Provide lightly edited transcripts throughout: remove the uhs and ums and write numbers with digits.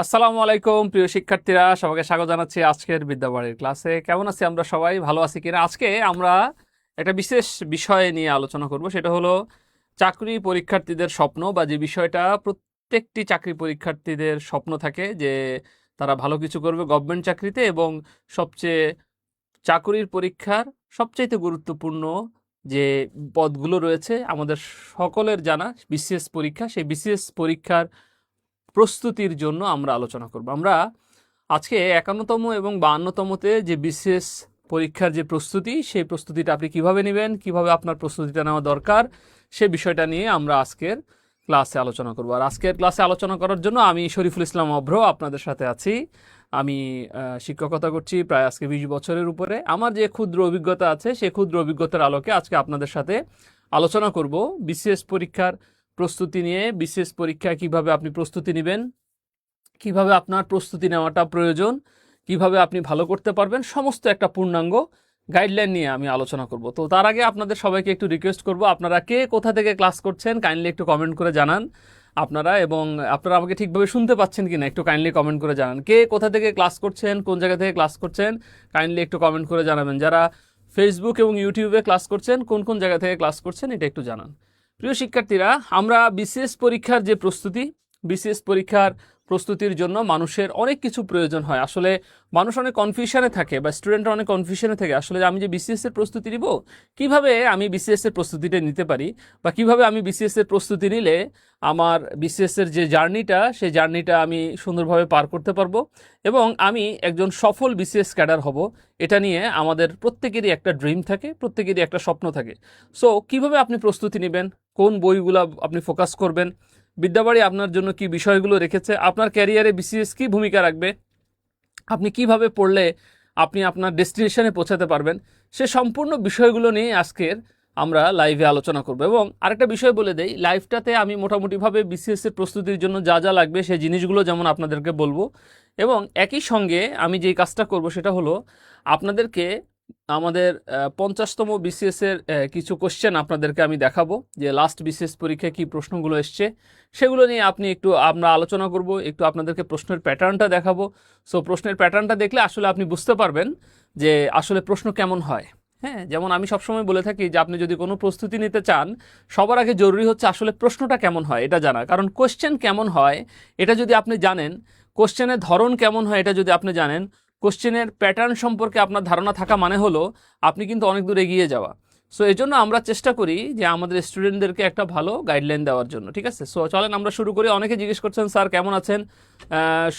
আসসালামু আলাইকুম প্রিয় শিক্ষার্থীরা, সবাইকে স্বাগত জানাচ্ছি আজকের বিদ্যাবাড়ির ক্লাসে। কেমন আছি আমরা সবাই? ভালো আছি কিনা? আজকে আমরা একটা বিশেষ বিষয় নিয়ে আলোচনা করব, সেটা হলো চাকরি পরীক্ষার্থীদের স্বপ্ন, বা যে বিষয়টা প্রত্যেকটি চাকরি পরীক্ষার্থীদের স্বপ্ন থাকে যে তারা ভালো কিছু করবে গভর্নমেন্ট চাকরিতে, এবং সবচেয়ে চাকরির পরীক্ষার সবচাইতে গুরুত্বপূর্ণ যে পদগুলো রয়েছে আমাদের সকলের জানা বিসিএস পরীক্ষা। সেই বিসিএস পরীক্ষার প্রস্তুতির জন্য আমরা আলোচনা করব। আমরা আজকে 51তম এবং 52তমতে যে বিসিএস পরীক্ষার যে প্রস্তুতি, সেই প্রস্তুতিটা আপনি কিভাবে নেবেন, কিভাবে আপনার প্রস্তুতিটা নেওয়া দরকার, সে বিষয়টা নিয়ে আমরা আজকের ক্লাসে আলোচনা করব। আর আজকের ক্লাসে আলোচনা করার জন্য আমি শরীফুল ইসলাম অভ্র আপনাদের সাথে আছি। আমি শিক্ষকতা করছি প্রায় আজকে 20 বছরের উপরে। আমার যে ক্ষুদ্র অভিজ্ঞতা আছে, সেই ক্ষুদ্র অভিজ্ঞতার আলোকে আজকে আপনাদের সাথে আলোচনা করব বিসিএস পরীক্ষার প্রস্তুতি নিয়ে। বিসিএস পরীক্ষায় কিভাবে আপনি প্রস্তুতি নেবেন, কিভাবে আপনার প্রস্তুতি নেওয়াটা প্রয়োজন, কিভাবে আপনি ভালো করতে পারবেন, সমস্ত একটা পূর্ণাঙ্গ গাইডলাইন নিয়ে আমি আলোচনা করব। তো তার আগে আপনাদের সবাইকে একটু রিকোয়েস্ট করব, আপনারা কে কোথা থেকে ক্লাস করছেন কাইন্ডলি একটু কমেন্ট করে জানান আপনারা, এবং আপনারা আমাকে ঠিকভাবে শুনতে পাচ্ছেন কিনা একটু কাইন্ডলি কমেন্ট করে জানান। কে কোথা থেকে ক্লাস করছেন, কোন জায়গা থেকে ক্লাস করছেন, কাইন্ডলি একটু কমেন্ট করে জানাবেন। যারা ফেসবুক এবং ইউটিউবে ক্লাস করছেন, কোন কোন জায়গা থেকে ক্লাস করছেন, এটা একটু জানান। প্রিয় শিক্ষার্থীরা, আমরা বিসিএস পরীক্ষার যে প্রস্তুতি, বিসিএস পরীক্ষার প্রস্তুতির জন্য মানুষের অনেক কিছু প্রয়োজন হয়। আসলে মানুষ অনেক কনফিউশনে থাকে, বা স্টুডেন্টরা অনেক কনফিউশনে থাকে আসলে আমি যে বিসিএস এর প্রস্তুতি নিব, কিভাবে আমি বিসিএস এর প্রস্তুতিটা নিতে পারি, বা কিভাবে আমি বিসিএস এর প্রস্তুতি নিলে আমার বিসিএস এর যে জার্নিটা, সেই জার্নিটা আমি সুন্দরভাবে পার করতে পারবো এবং আমি একজন সফল বিসিএস ক্যাডার হব। এটা নিয়ে আমাদের প্রত্যেকেরই একটা ড্রিম থাকে, প্রত্যেকেরই একটা স্বপ্ন থাকে। সো কিভাবে আপনি প্রস্তুতি নেবেন, কোন বইগুলো আপনি ফোকাস করবেন, বিদ্যাবাড়ি আপনার জন্য কি বিষয়গুলো রেখেছে, আপনার ক্যারিয়ারে বিসিএস কি ভূমিকা রাখবে, আপনি কিভাবে পড়লে আপনি আপনার ডেস্টিনেশনে পৌঁছাতে পারবেন, সে সম্পূর্ণ বিষয়গুলো নিয়ে আজকের আমরা লাইভে আলোচনা করব। এবং আরেকটা বিষয় বলে দেই, লাইভটাতে আমি মোটামুটিভাবে বিসিএস এর প্রস্তুতির জন্য যা যা লাগবে সেই জিনিসগুলো যেমন আপনাদেরকে বলবো, এবং একই সঙ্গে আমি যেই কাজটা করব সেটা হলো আপনাদেরকে আমাদের 50তম বিসিএস এর কিছু কোশ্চেন আপনাদেরকে আমি দেখাবো, যে লাস্ট বিসিএস পরীক্ষায় কি প্রশ্নগুলো এসছে সেগুলো নিয়ে আপনি একটু আমরা আলোচনা করব, একটু আপনাদেরকে প্রশ্নের প্যাটার্নটা দেখাবো। সো প্রশ্নের প্যাটার্নটা দেখলে আসলে আপনি বুঝতে পারবেন যে আসলে প্রশ্ন কেমন হয়। হ্যাঁ, যেমন আমি সবসময় বলে থাকি যে আপনি যদি কোনো প্রস্তুতি নিতে চান, সবার আগে জরুরি হচ্ছে আসলে প্রশ্নটা কেমন হয় এটা জানা। কারণ কোশ্চেন কেমন হয় এটা যদি আপনি জানেন, কোশ্চেনের ধরন কেমন হয় এটা যদি আপনি জানেন, কোশ্চেনের প্যাটার্ন সম্পর্কে আপনার ধারণা থাকা মানে হলো আপনি কিন্তু অনেক দূর এগিয়ে যাওয়া। সো এই জন্য আমরা চেষ্টা করি যে আমাদের স্টুডেন্টদেরকে একটা ভালো গাইডলাইন দেওয়ার জন্য। ঠিক আছে, সো চলেন আমরা শুরু করি। অনেকে জিজ্ঞেস করছেন স্যার কেমন আছেন।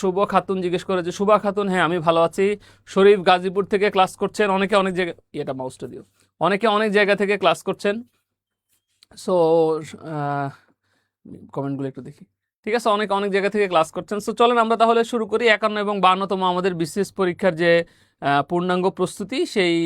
শুভ খাতুন জিজ্ঞেস করেছে, শুভা খাতুন হ্যাঁ আমি ভালো আছি। শরীফ গাজীপুর থেকে ক্লাস করছেন, অনেকে অনেক জায়গা, এটা মাউসটা দিও, অনেকে অনেক জায়গা থেকে ক্লাস করছেন। সো কমেন্টগুলো একটু দেখি। ঠিক আছে, অনেক অনেক জায়গা থেকে ক্লাস করছেন। সো চলেন আমরা তাহলে শুরু করি 51 এবং 52তম আমাদের বিসিএস পরীক্ষার যে পূর্ণাঙ্গ প্রস্তুতি, সেই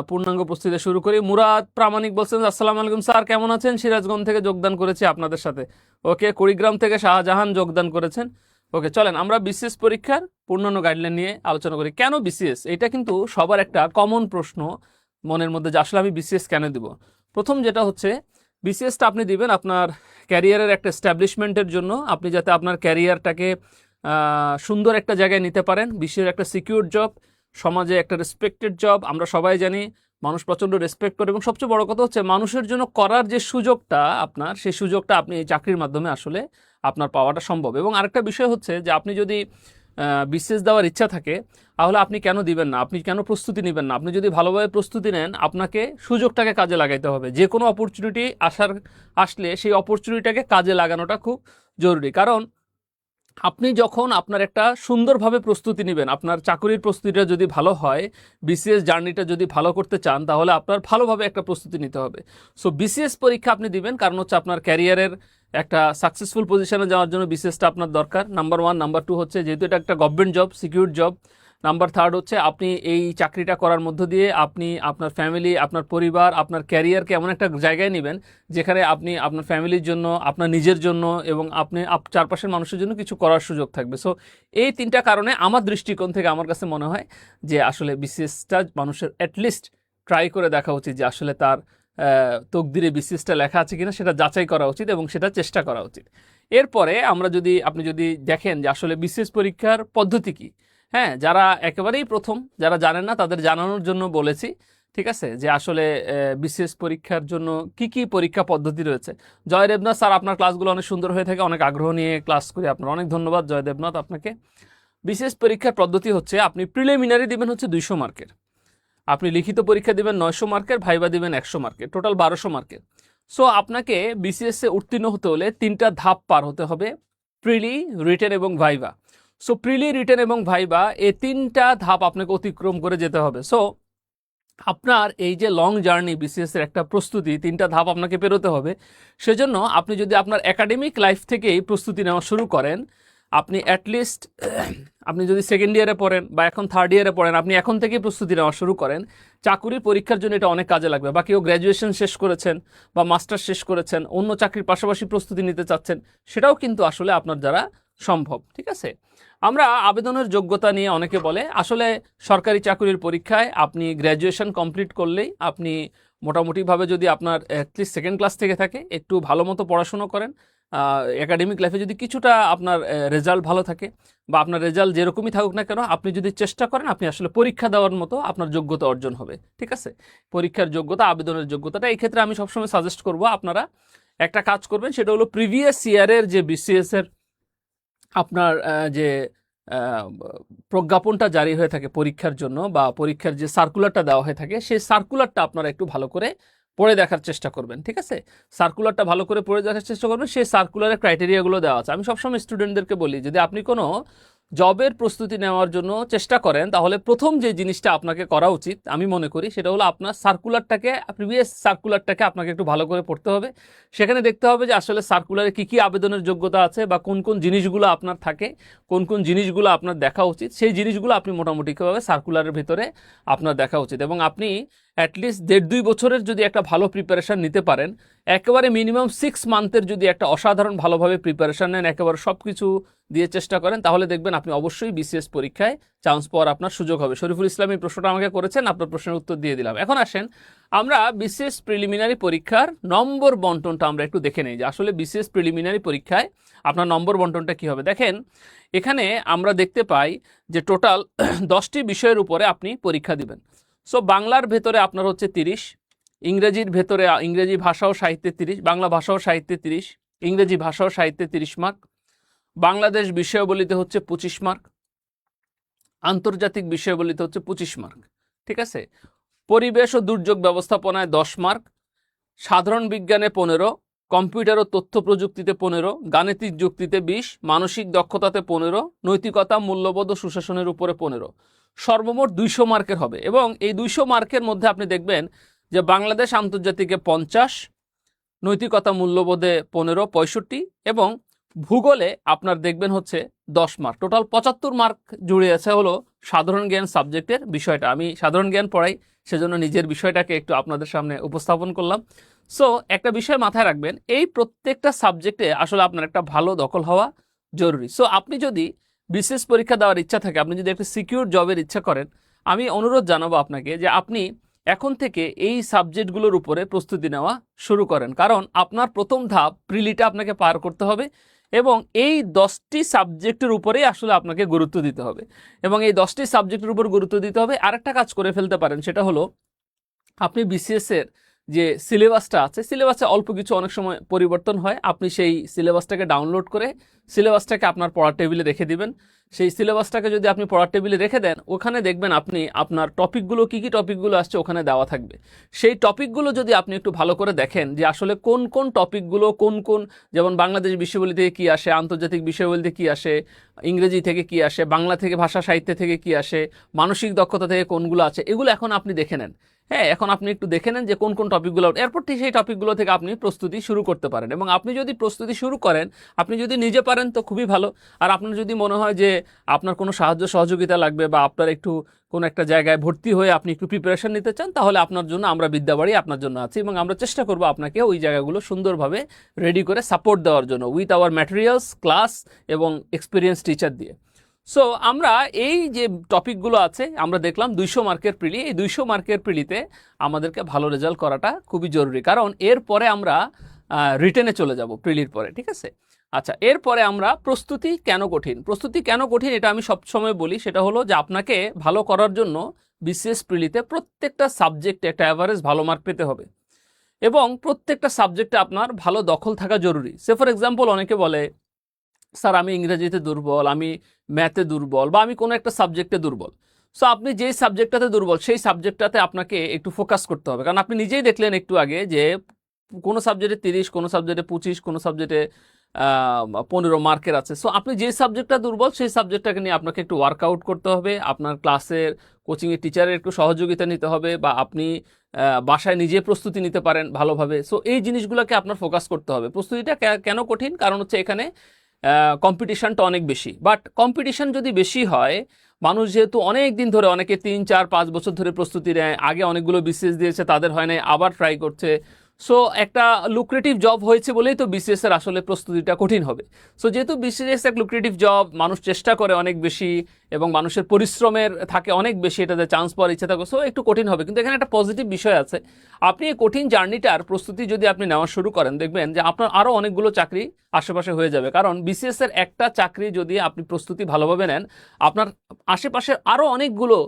পূর্ণাঙ্গ প্রস্তুতি শুরু করি। মুরাদ প্রামাণিক বলছেন আসসালামু আলাইকুম স্যার কেমন আছেন, সিরাজগঞ্জ থেকে যোগদান করেছি আপনাদের সাথে। ওকে, কুড়িগ্রাম থেকে শাহজাহান যোগদান করেছেন। ওকে, চলেন আমরা বিসিএস পরীক্ষার পূর্ণাঙ্গ গাইডলাইন নিয়ে আলোচনা করি। কেন বিসিএস, এটা কিন্তু সবার একটা কমন প্রশ্ন মনের মধ্যে, যে আসলে আমি বিসিএস কেন দিব। প্রথম যেটা হচ্ছে, বিসিএসটা আপনি দিবেন আপনার ক্যারিয়ারের একটা এস্টাবলিশমেন্টের জন্য, আপনি যাতে আপনার ক্যারিয়ারটাকে সুন্দর একটা জায়গায় নিতে পারেন। বিশ্বের একটা সিকিউর জব, সমাজে একটা রেসপেক্টেড জব, আমরা সবাই জানি মানুষ প্রচণ্ড রেসপেক্ট করে, এবং সবচেয়ে বড় কথা হচ্ছে মানুষের জন্য করার যে সুযোগটা আপনার, সেই সুযোগটা আপনি এই চাকরির মাধ্যমে আসলে আপনার পাওয়াটা সম্ভব। এবং আরেকটা বিষয় হচ্ছে যে আপনি যদি বিসিএস দেওয়ার ইচ্ছা থাকে, তাহলে আপনি কেন দিবেন না, আপনি কেন প্রস্তুতি নেবেন না। আপনি যদি ভালোভাবে প্রস্তুতি নেন, আপনাকে সুযোগটাকে কাজে লাগাইতে হবে। যে কোনো অপরচুনিটি আসলে সেই অপরচুনিটিটাকে কাজে লাগানোটা খুব জরুরি। কারণ আপনি যখন আপনার একটা সুন্দরভাবে প্রস্তুতি নেবেন, আপনার চাকরির প্রস্তুতিটা যদি ভালো হয়, বিসিএস জার্নিটা যদি ভালো করতে চান, তাহলে আপনার ভালোভাবে একটা প্রস্তুতি নিতে হবে। সো বিসিএস পরীক্ষা আপনি দিবেন কারণ হচ্ছে আপনার ক্যারিয়ারের একটা সাকসেসফুল পজিশনে যাওয়ার জন্য বিসিএসটা আপনার দরকার, নাম্বার 1। নাম্বার 2 হচ্ছে যেহেতু এটা একটা government job, secure job. Number 3 হচ্ছে আপনি এই চাকরিটা করার মধ্য দিয়ে আপনি আপনার ফ্যামিলি, আপনার পরিবার, আপনার ক্যারিয়ারকে এমন একটা জায়গায় নেবেন যেখানে আপনি আপনার ফ্যামিলির জন্য, আপনার নিজের জন্য এবং আপনি চারপাশের মানুষের জন্য কিছু করার সুযোগ থাকবে। সো এই 3টা কারণে আমার দৃষ্টিকোণ থেকে আমার কাছে মনে হয় যে আসলে বিসিএসটা মানুষের অ্যাটলিস্ট ট্রাই করে দেখা উচিত, যে আসলে তার তকদিরে বিসিএসটা লেখা আছে কিনা সেটা যাচাই করা উচিত এবং সেটা চেষ্টা করা উচিত। এরপরে আপনি যদি দেখেন যে আসলে বিসিএস পরীক্ষার পদ্ধতি কি, হ্যাঁ, যারা একেবারেই প্রথম, যারা জানেন না তাদের জানানোর জন্য বলেছি, ঠিক আছে, যে আসলে বিসিএস পরীক্ষার জন্য কি কি পরীক্ষা পদ্ধতি রয়েছে। জয় দেবনাথ স্যার, আপনার ক্লাসগুলো অনেক সুন্দর হয়ে থাকে, অনেক আগ্রহ নিয়ে ক্লাস করি, আপনার অনেক ধন্যবাদ জয় দেবনাথ আপনাকে। বিসিএস পরীক্ষার পদ্ধতি হচ্ছে আপনি প্রিলিমিনারি দিবেন হচ্ছে 200 মার্কের, আপনি লিখিত পরীক্ষা দিবেন 900 মার্কের, ভাইবা দিবেন 100 মার্কের, টোটাল 1200 মার্কের। সো আপনাকে বিসিএসে উত্তীর্ণ হতে হলে 3টা ধাপ পার হতে হবে, প্রিলি, রিটেন এবং ভাইবা। সো প্রিলি, রিটেন এবং ভাইবা এই 3টা ধাপ আপনাকে অতিক্রম করে যেতে হবে। সো আপনার এই যে লং জার্নি বিসিএস এর একটা প্রস্তুতি, 3টা ধাপ আপনাকে পেরোতে হবে। সেজন্য আপনি যদি আপনার একাডেমিক লাইফ থেকেই প্রস্তুতি নেওয়া শুরু করেন, আপনি অ্যাটলিস্ট আপনি যদি সেকেন্ড ইয়ারে পড়েন বা এখন থার্ড ইয়ারে পড়েন, আপনি এখন থেকেই প্রস্তুতি নেওয়া শুরু করেন, চাকুরির পরীক্ষার জন্য এটা অনেক কাজে লাগবে। বা কেউ গ্র্যাজুয়েশন শেষ করেছেন বা মাস্টার শেষ করেছেন, অন্য চাকরির পাশাপাশি প্রস্তুতি নিতে চাচ্ছেন, সেটাও কিন্তু আসলে আপনার দ্বারা সম্ভব, ঠিক আছে। আমরা আবেদনের যোগ্যতা নিয়ে অনেকে বলে, আসলে সরকারি চাকরির পরীক্ষায় আপনি গ্র্যাজুয়েশন কমপ্লিট করলেই আপনি মোটামুটিভাবে, যদি আপনার অ্যাটলিস্ট সেকেন্ড ক্লাস থেকে থাকে, একটু ভালো মতো পড়াশুনো করেন, একাডেমিক লাইফে যদি কিছুটা আপনার রেজাল্ট ভালো থাকে বা আপনার রেজাল্ট যেরকমই থাকুক না কেন, আপনি যদি চেষ্টা করেন, আপনি আসলে পরীক্ষা দেওয়ার মতো আপনার যোগ্যতা অর্জন হবে, ঠিক আছে। পরীক্ষার যোগ্যতা, আবেদনের যোগ্যতাটা, এই ক্ষেত্রে আমি সবসময় সাজেস্ট করব আপনারা একটা কাজ করবেন, সেটা হলো প্রিভিয়াস ইয়ারের যে বিসিএস এর আপনার যে প্রজ্ঞাপনটা জারি হয়ে থাকে পরীক্ষার জন্য বা পরীক্ষার যে সার্কুলারটা দেওয়া হয়ে থাকে, সেই সার্কুলারটা আপনারা একটু ভালো করে পড়ে দেখার চেষ্টা করবেন, ঠিক আছে। সার্কুলারটা ভালো করে পড়ে দেখার চেষ্টা করবেন, সেই সার্কুলারের ক্রাইটেরিয়াগুলো দেওয়া আছে। আমি সবসময় স্টুডেন্টদেরকে বলি, যদি আপনি কোনো জবের প্রস্তুতি নেওয়ার জন্য চেষ্টা করেন, তাহলে প্রথম যে জিনিসটা আপনাকে করা উচিত আমি মনে করি, সেটা হলো আপনার সার্কুলারটাকে, প্রিভিয়াস সার্কুলারটাকে আপনাকে একটু ভালো করে পড়তে হবে। সেখানে দেখতে হবে যে আসলে সার্কুলারে কী কী আবেদনের যোগ্যতা আছে বা কোন কোন জিনিসগুলো আপনার থাকে, কোন কোন জিনিসগুলো আপনার দেখা উচিত, সেই জিনিসগুলো আপনি মোটামুটিভাবে সার্কুলারের ভিতরে আপনার দেখা উচিত। এবং আপনি অ্যাটলিস্ট 1.5-2 বছরের যদি একটা ভালো প্রিপারেশান নিতে পারেন, একেবারে মিনিমাম 6 মান্থের যদি একটা অসাধারণ ভালোভাবে প্রিপারেশান নেন, একেবারে সব কিছু দিয়ে চেষ্টা করেন, তাহলে দেখবেন আপনি অবশ্যই বিসিএস পরীক্ষায় চান্স পাওয়ার আপনার সুযোগ হবে। শরীফুল ইসলাম এই প্রশ্নটা আমাকে করেছেন, আপনার প্রশ্নের উত্তর দিয়ে দিলাম। এখন আসেন আমরা বিসিএস প্রিলিমিনারি পরীক্ষার নম্বর বন্টনটা আমরা একটু দেখে নেই, যে আসলে বিসিএস প্রিলিমিনারি পরীক্ষায় আপনার নম্বর বন্টনটা কী হবে। দেখেন, এখানে আমরা দেখতে পাই যে টোটাল 10টি বিষয়ের উপরে আপনি পরীক্ষা দিবেন। সো বাংলার ভেতরে আপনার হচ্ছে 30, ইংরেজির ভেতরে ইংরেজি ভাষা ও সাহিত্যে 30, বাংলা ভাষা ও সাহিত্যে 30, ইংরেজি ভাষা ও সাহিত্যে 30 মার্ক, বাংলাদেশ বিষয়াবলিতে হচ্ছে 25 মার্ক, আন্তর্জাতিক বিষয়াবলিতে হচ্ছে 25 মার্ক, ঠিক আছে। পরিবেশ ও দুর্যোগ ব্যবস্থাপনায় 10 মার্ক, সাধারণ বিজ্ঞানে 15, কম্পিউটার ও তথ্য প্রযুক্তিতে 15, গাণিতিক যুক্তিতে 20, মানসিক দক্ষতাতে 15, নৈতিকতা, মূল্যবোধ ও সুশাসনের উপরে 15। সর্বমোট 200 মার্কের হবে। এবং এই 200 মার্কের মধ্যে আপনি দেখবেন যে বাংলাদেশ আন্তর্জাতিকে 50, নৈতিকতা মূল্যবোধে 15, 65 এবং ভূগোলে আপনার দেখবেন হচ্ছে 10 মার্ক। টোটাল 75 মার্ক জুড়ে আছে হলো সাধারণ জ্ঞান সাবজেক্টের বিষয়টা। আমি সাধারণ জ্ঞান পড়াই, সেজন্য নিজের বিষয়টাকে একটু আপনাদের সামনে উপস্থাপন করলাম। সো একটা বিষয় মাথায় রাখবেন, এই প্রত্যেকটা সাবজেক্টে আসলে আপনার একটা ভালো দখল হওয়া জরুরি। সো আপনি যদি বিশেষ পরীক্ষা দেওয়ার ইচ্ছা থাকে, আপনি যদি একটা সিকিউর জবের ইচ্ছা করেন, আমি অনুরোধ জানাবো আপনাকে যে আপনি এখন থেকে এই সাবজেক্টগুলোর উপরে প্রস্তুতি নেওয়া শুরু করেন। কারণ আপনার প্রথম ধাপ প্রিলিটা আপনাকে পার করতে হবে এবং এই 10টি সাবজেক্টের উপরেই আসলে আপনাকে গুরুত্ব দিতে হবে। এবং এই 10টি সাবজেক্টের উপর গুরুত্ব দিতে হবে। আরেকটা কাজ করে ফেলতে পারেন, সেটা হলো আপনি বিসিএস এর যে সিলেবাসটা আছে, সিলেবাসে অল্প কিছু অনেক সময় পরিবর্তন হয়, আপনি সেই সিলেবাসটাকে ডাউনলোড করে সিলেবাসটাকে আপনার পড়ার টেবিলে রেখে দিবেন। সেই সিলেবাসটাকে যদি আপনি পড়ার টেবিলে রেখে দেন, ওখানে দেখবেন আপনি আপনার টপিকগুলো কী কী টপিকগুলো আসছে ওখানে দেওয়া থাকবে। সেই টপিকগুলো যদি আপনি একটু ভালো করে দেখেন যে আসলে কোন কোন টপিকগুলো কোন কোন, যেমন বাংলাদেশ বিষয়াবলী থেকে কী আসে, আন্তর্জাতিক বিষয়াবলী থেকে কী আসে, ইংরেজি থেকে কী আসে, বাংলা থেকে ভাষা সাহিত্য থেকে কী আসে, মানসিক দক্ষতা থেকে কোনগুলো আছে, এগুলো এখন আপনি দেখে নেন। হ্যাঁ, এখন আপনি একটু দেখে নেন যে কোন কোন টপিকগুলো, এরপর ঠিক সেই টপিকগুলো থেকে আপনি প্রস্তুতি শুরু করতে পারেন। এবং আপনি যদি প্রস্তুতি শুরু করেন, আপনি যদি নিজে পারেন তো খুবই ভালো। আর আপনার যদি মনে হয় যে আপনার কোনো সাহায্য সহযোগিতা লাগবে বা আপনার একটু কোনো একটা জায়গায় ভর্তি হয়ে আপনি একটু প্রিপারেশন নিতে চান, তাহলে আপনার জন্য আমরা বিদ্যাবাড়ি আপনার জন্য আছি এবং আমরা চেষ্টা করব আপনাকে ওই জায়গাগুলো সুন্দরভাবে রেডি করে সাপোর্ট দেওয়ার জন্য উইথ আওয়ার ম্যাটেরিয়ালস, ক্লাস এবং এক্সপিরিয়েন্স টিচার দিয়ে। সো আমরা এই যে টপিকগুলো আছে আমরা দেখলাম 200 মার্কের প্রিলি, এই 200 মার্কের প্রিলিতে আমাদেরকে ভালো রেজাল্ট করাটা খুবই জরুরি, কারণ এরপরে আমরা রিটেনে চলে যাব প্রিলির পরে, ঠিক আছে। আচ্ছা, এরপরে আমরা প্রস্তুতি কেন কঠিন, প্রস্তুতি কেন কঠিন এটা আমি সবসময় বলি, সেটা হলো যে আপনাকে ভালো করার জন্য বিসিএস প্রিলিতে প্রত্যেকটা সাবজেক্টে একটা অ্যাভারেজ ভালো মার্ক পেতে হবে এবং প্রত্যেকটা সাবজেক্টে আপনার ভালো দখল থাকা জরুরি। সে ফর এক্সাম্পল অনেকে বলে স্যার আমি ইংরেজিতে দুর্বল, আমি ম্যাথে দুর্বল, বা আমি কোনো একটা সাবজেক্টে দুর্বল। সো আপনি যেই সাবজেক্টটাতে দুর্বল সেই সাবজেক্টটাতে আপনাকে একটু ফোকাস করতে হবে, কারণ আপনি নিজেই দেখলেন একটু আগে যে কোনো সাবজেক্টে 30, কোনো সাবজেক্টে 25, কোনো সাবজেক্টে 15 মার্কের আছে। সো আপনি যে সাবজেক্টটা দুর্বল সেই সাবজেক্টটাকে নিয়ে আপনাকে একটু ওয়ার্কআউট করতে হবে, আপনার ক্লাসের কোচিংয়ের টিচারের একটু সহযোগিতা নিতে হবে, বা আপনি বাসায় নিজে প্রস্তুতি নিতে পারেন ভালোভাবে। সো এই জিনিসগুলোকে আপনার ফোকাস করতে হবে। প্রস্তুতিটা কেন কঠিন, কারণ হচ্ছে এখানে কম্পিটিশনটা অনেক বেশি, বাট কম্পিটিশন যদি বেশি হয়, মানুষ যেহেতু অনেক দিন ধরে, অনেকে 3, 4, 5 বছর ধরে প্রস্তুতি নেয়, আগে অনেকগুলো বিসিএস দিয়েছে তাদের হয় নাই, আবার ট্রাই করছে। সো একটা লুক্রেটিভ জব হয়েছে বলেই তো বিসিএস এর আসলে প্রস্তুতিটা কঠিন হবে। সো যেহেতু বিসিএস এক লুক্রেটিভ জব, মানুষ চেষ্টা করে অনেক বেশি এবং মানুষের পরিশ্রমের থাকে অনেক বেশি, এটাতে চান্স পাওয়ার ইচ্ছা থাকে, সো একটু কঠিন হবে। কিন্তু এখানে একটা পজিটিভ বিষয় আছে, আপনি এই কঠিন জার্নিটার প্রস্তুতি যদি আপনি নেওয়া শুরু করেন, দেখবেন যে আপনার আরও অনেকগুলো চাকরি আশেপাশে হয়ে যাবে। কারণ বিসিএস এর একটা চাকরি যদি আপনি প্রস্তুতি ভালোভাবে নেন, আপনার আশেপাশের আরও অনেকগুলো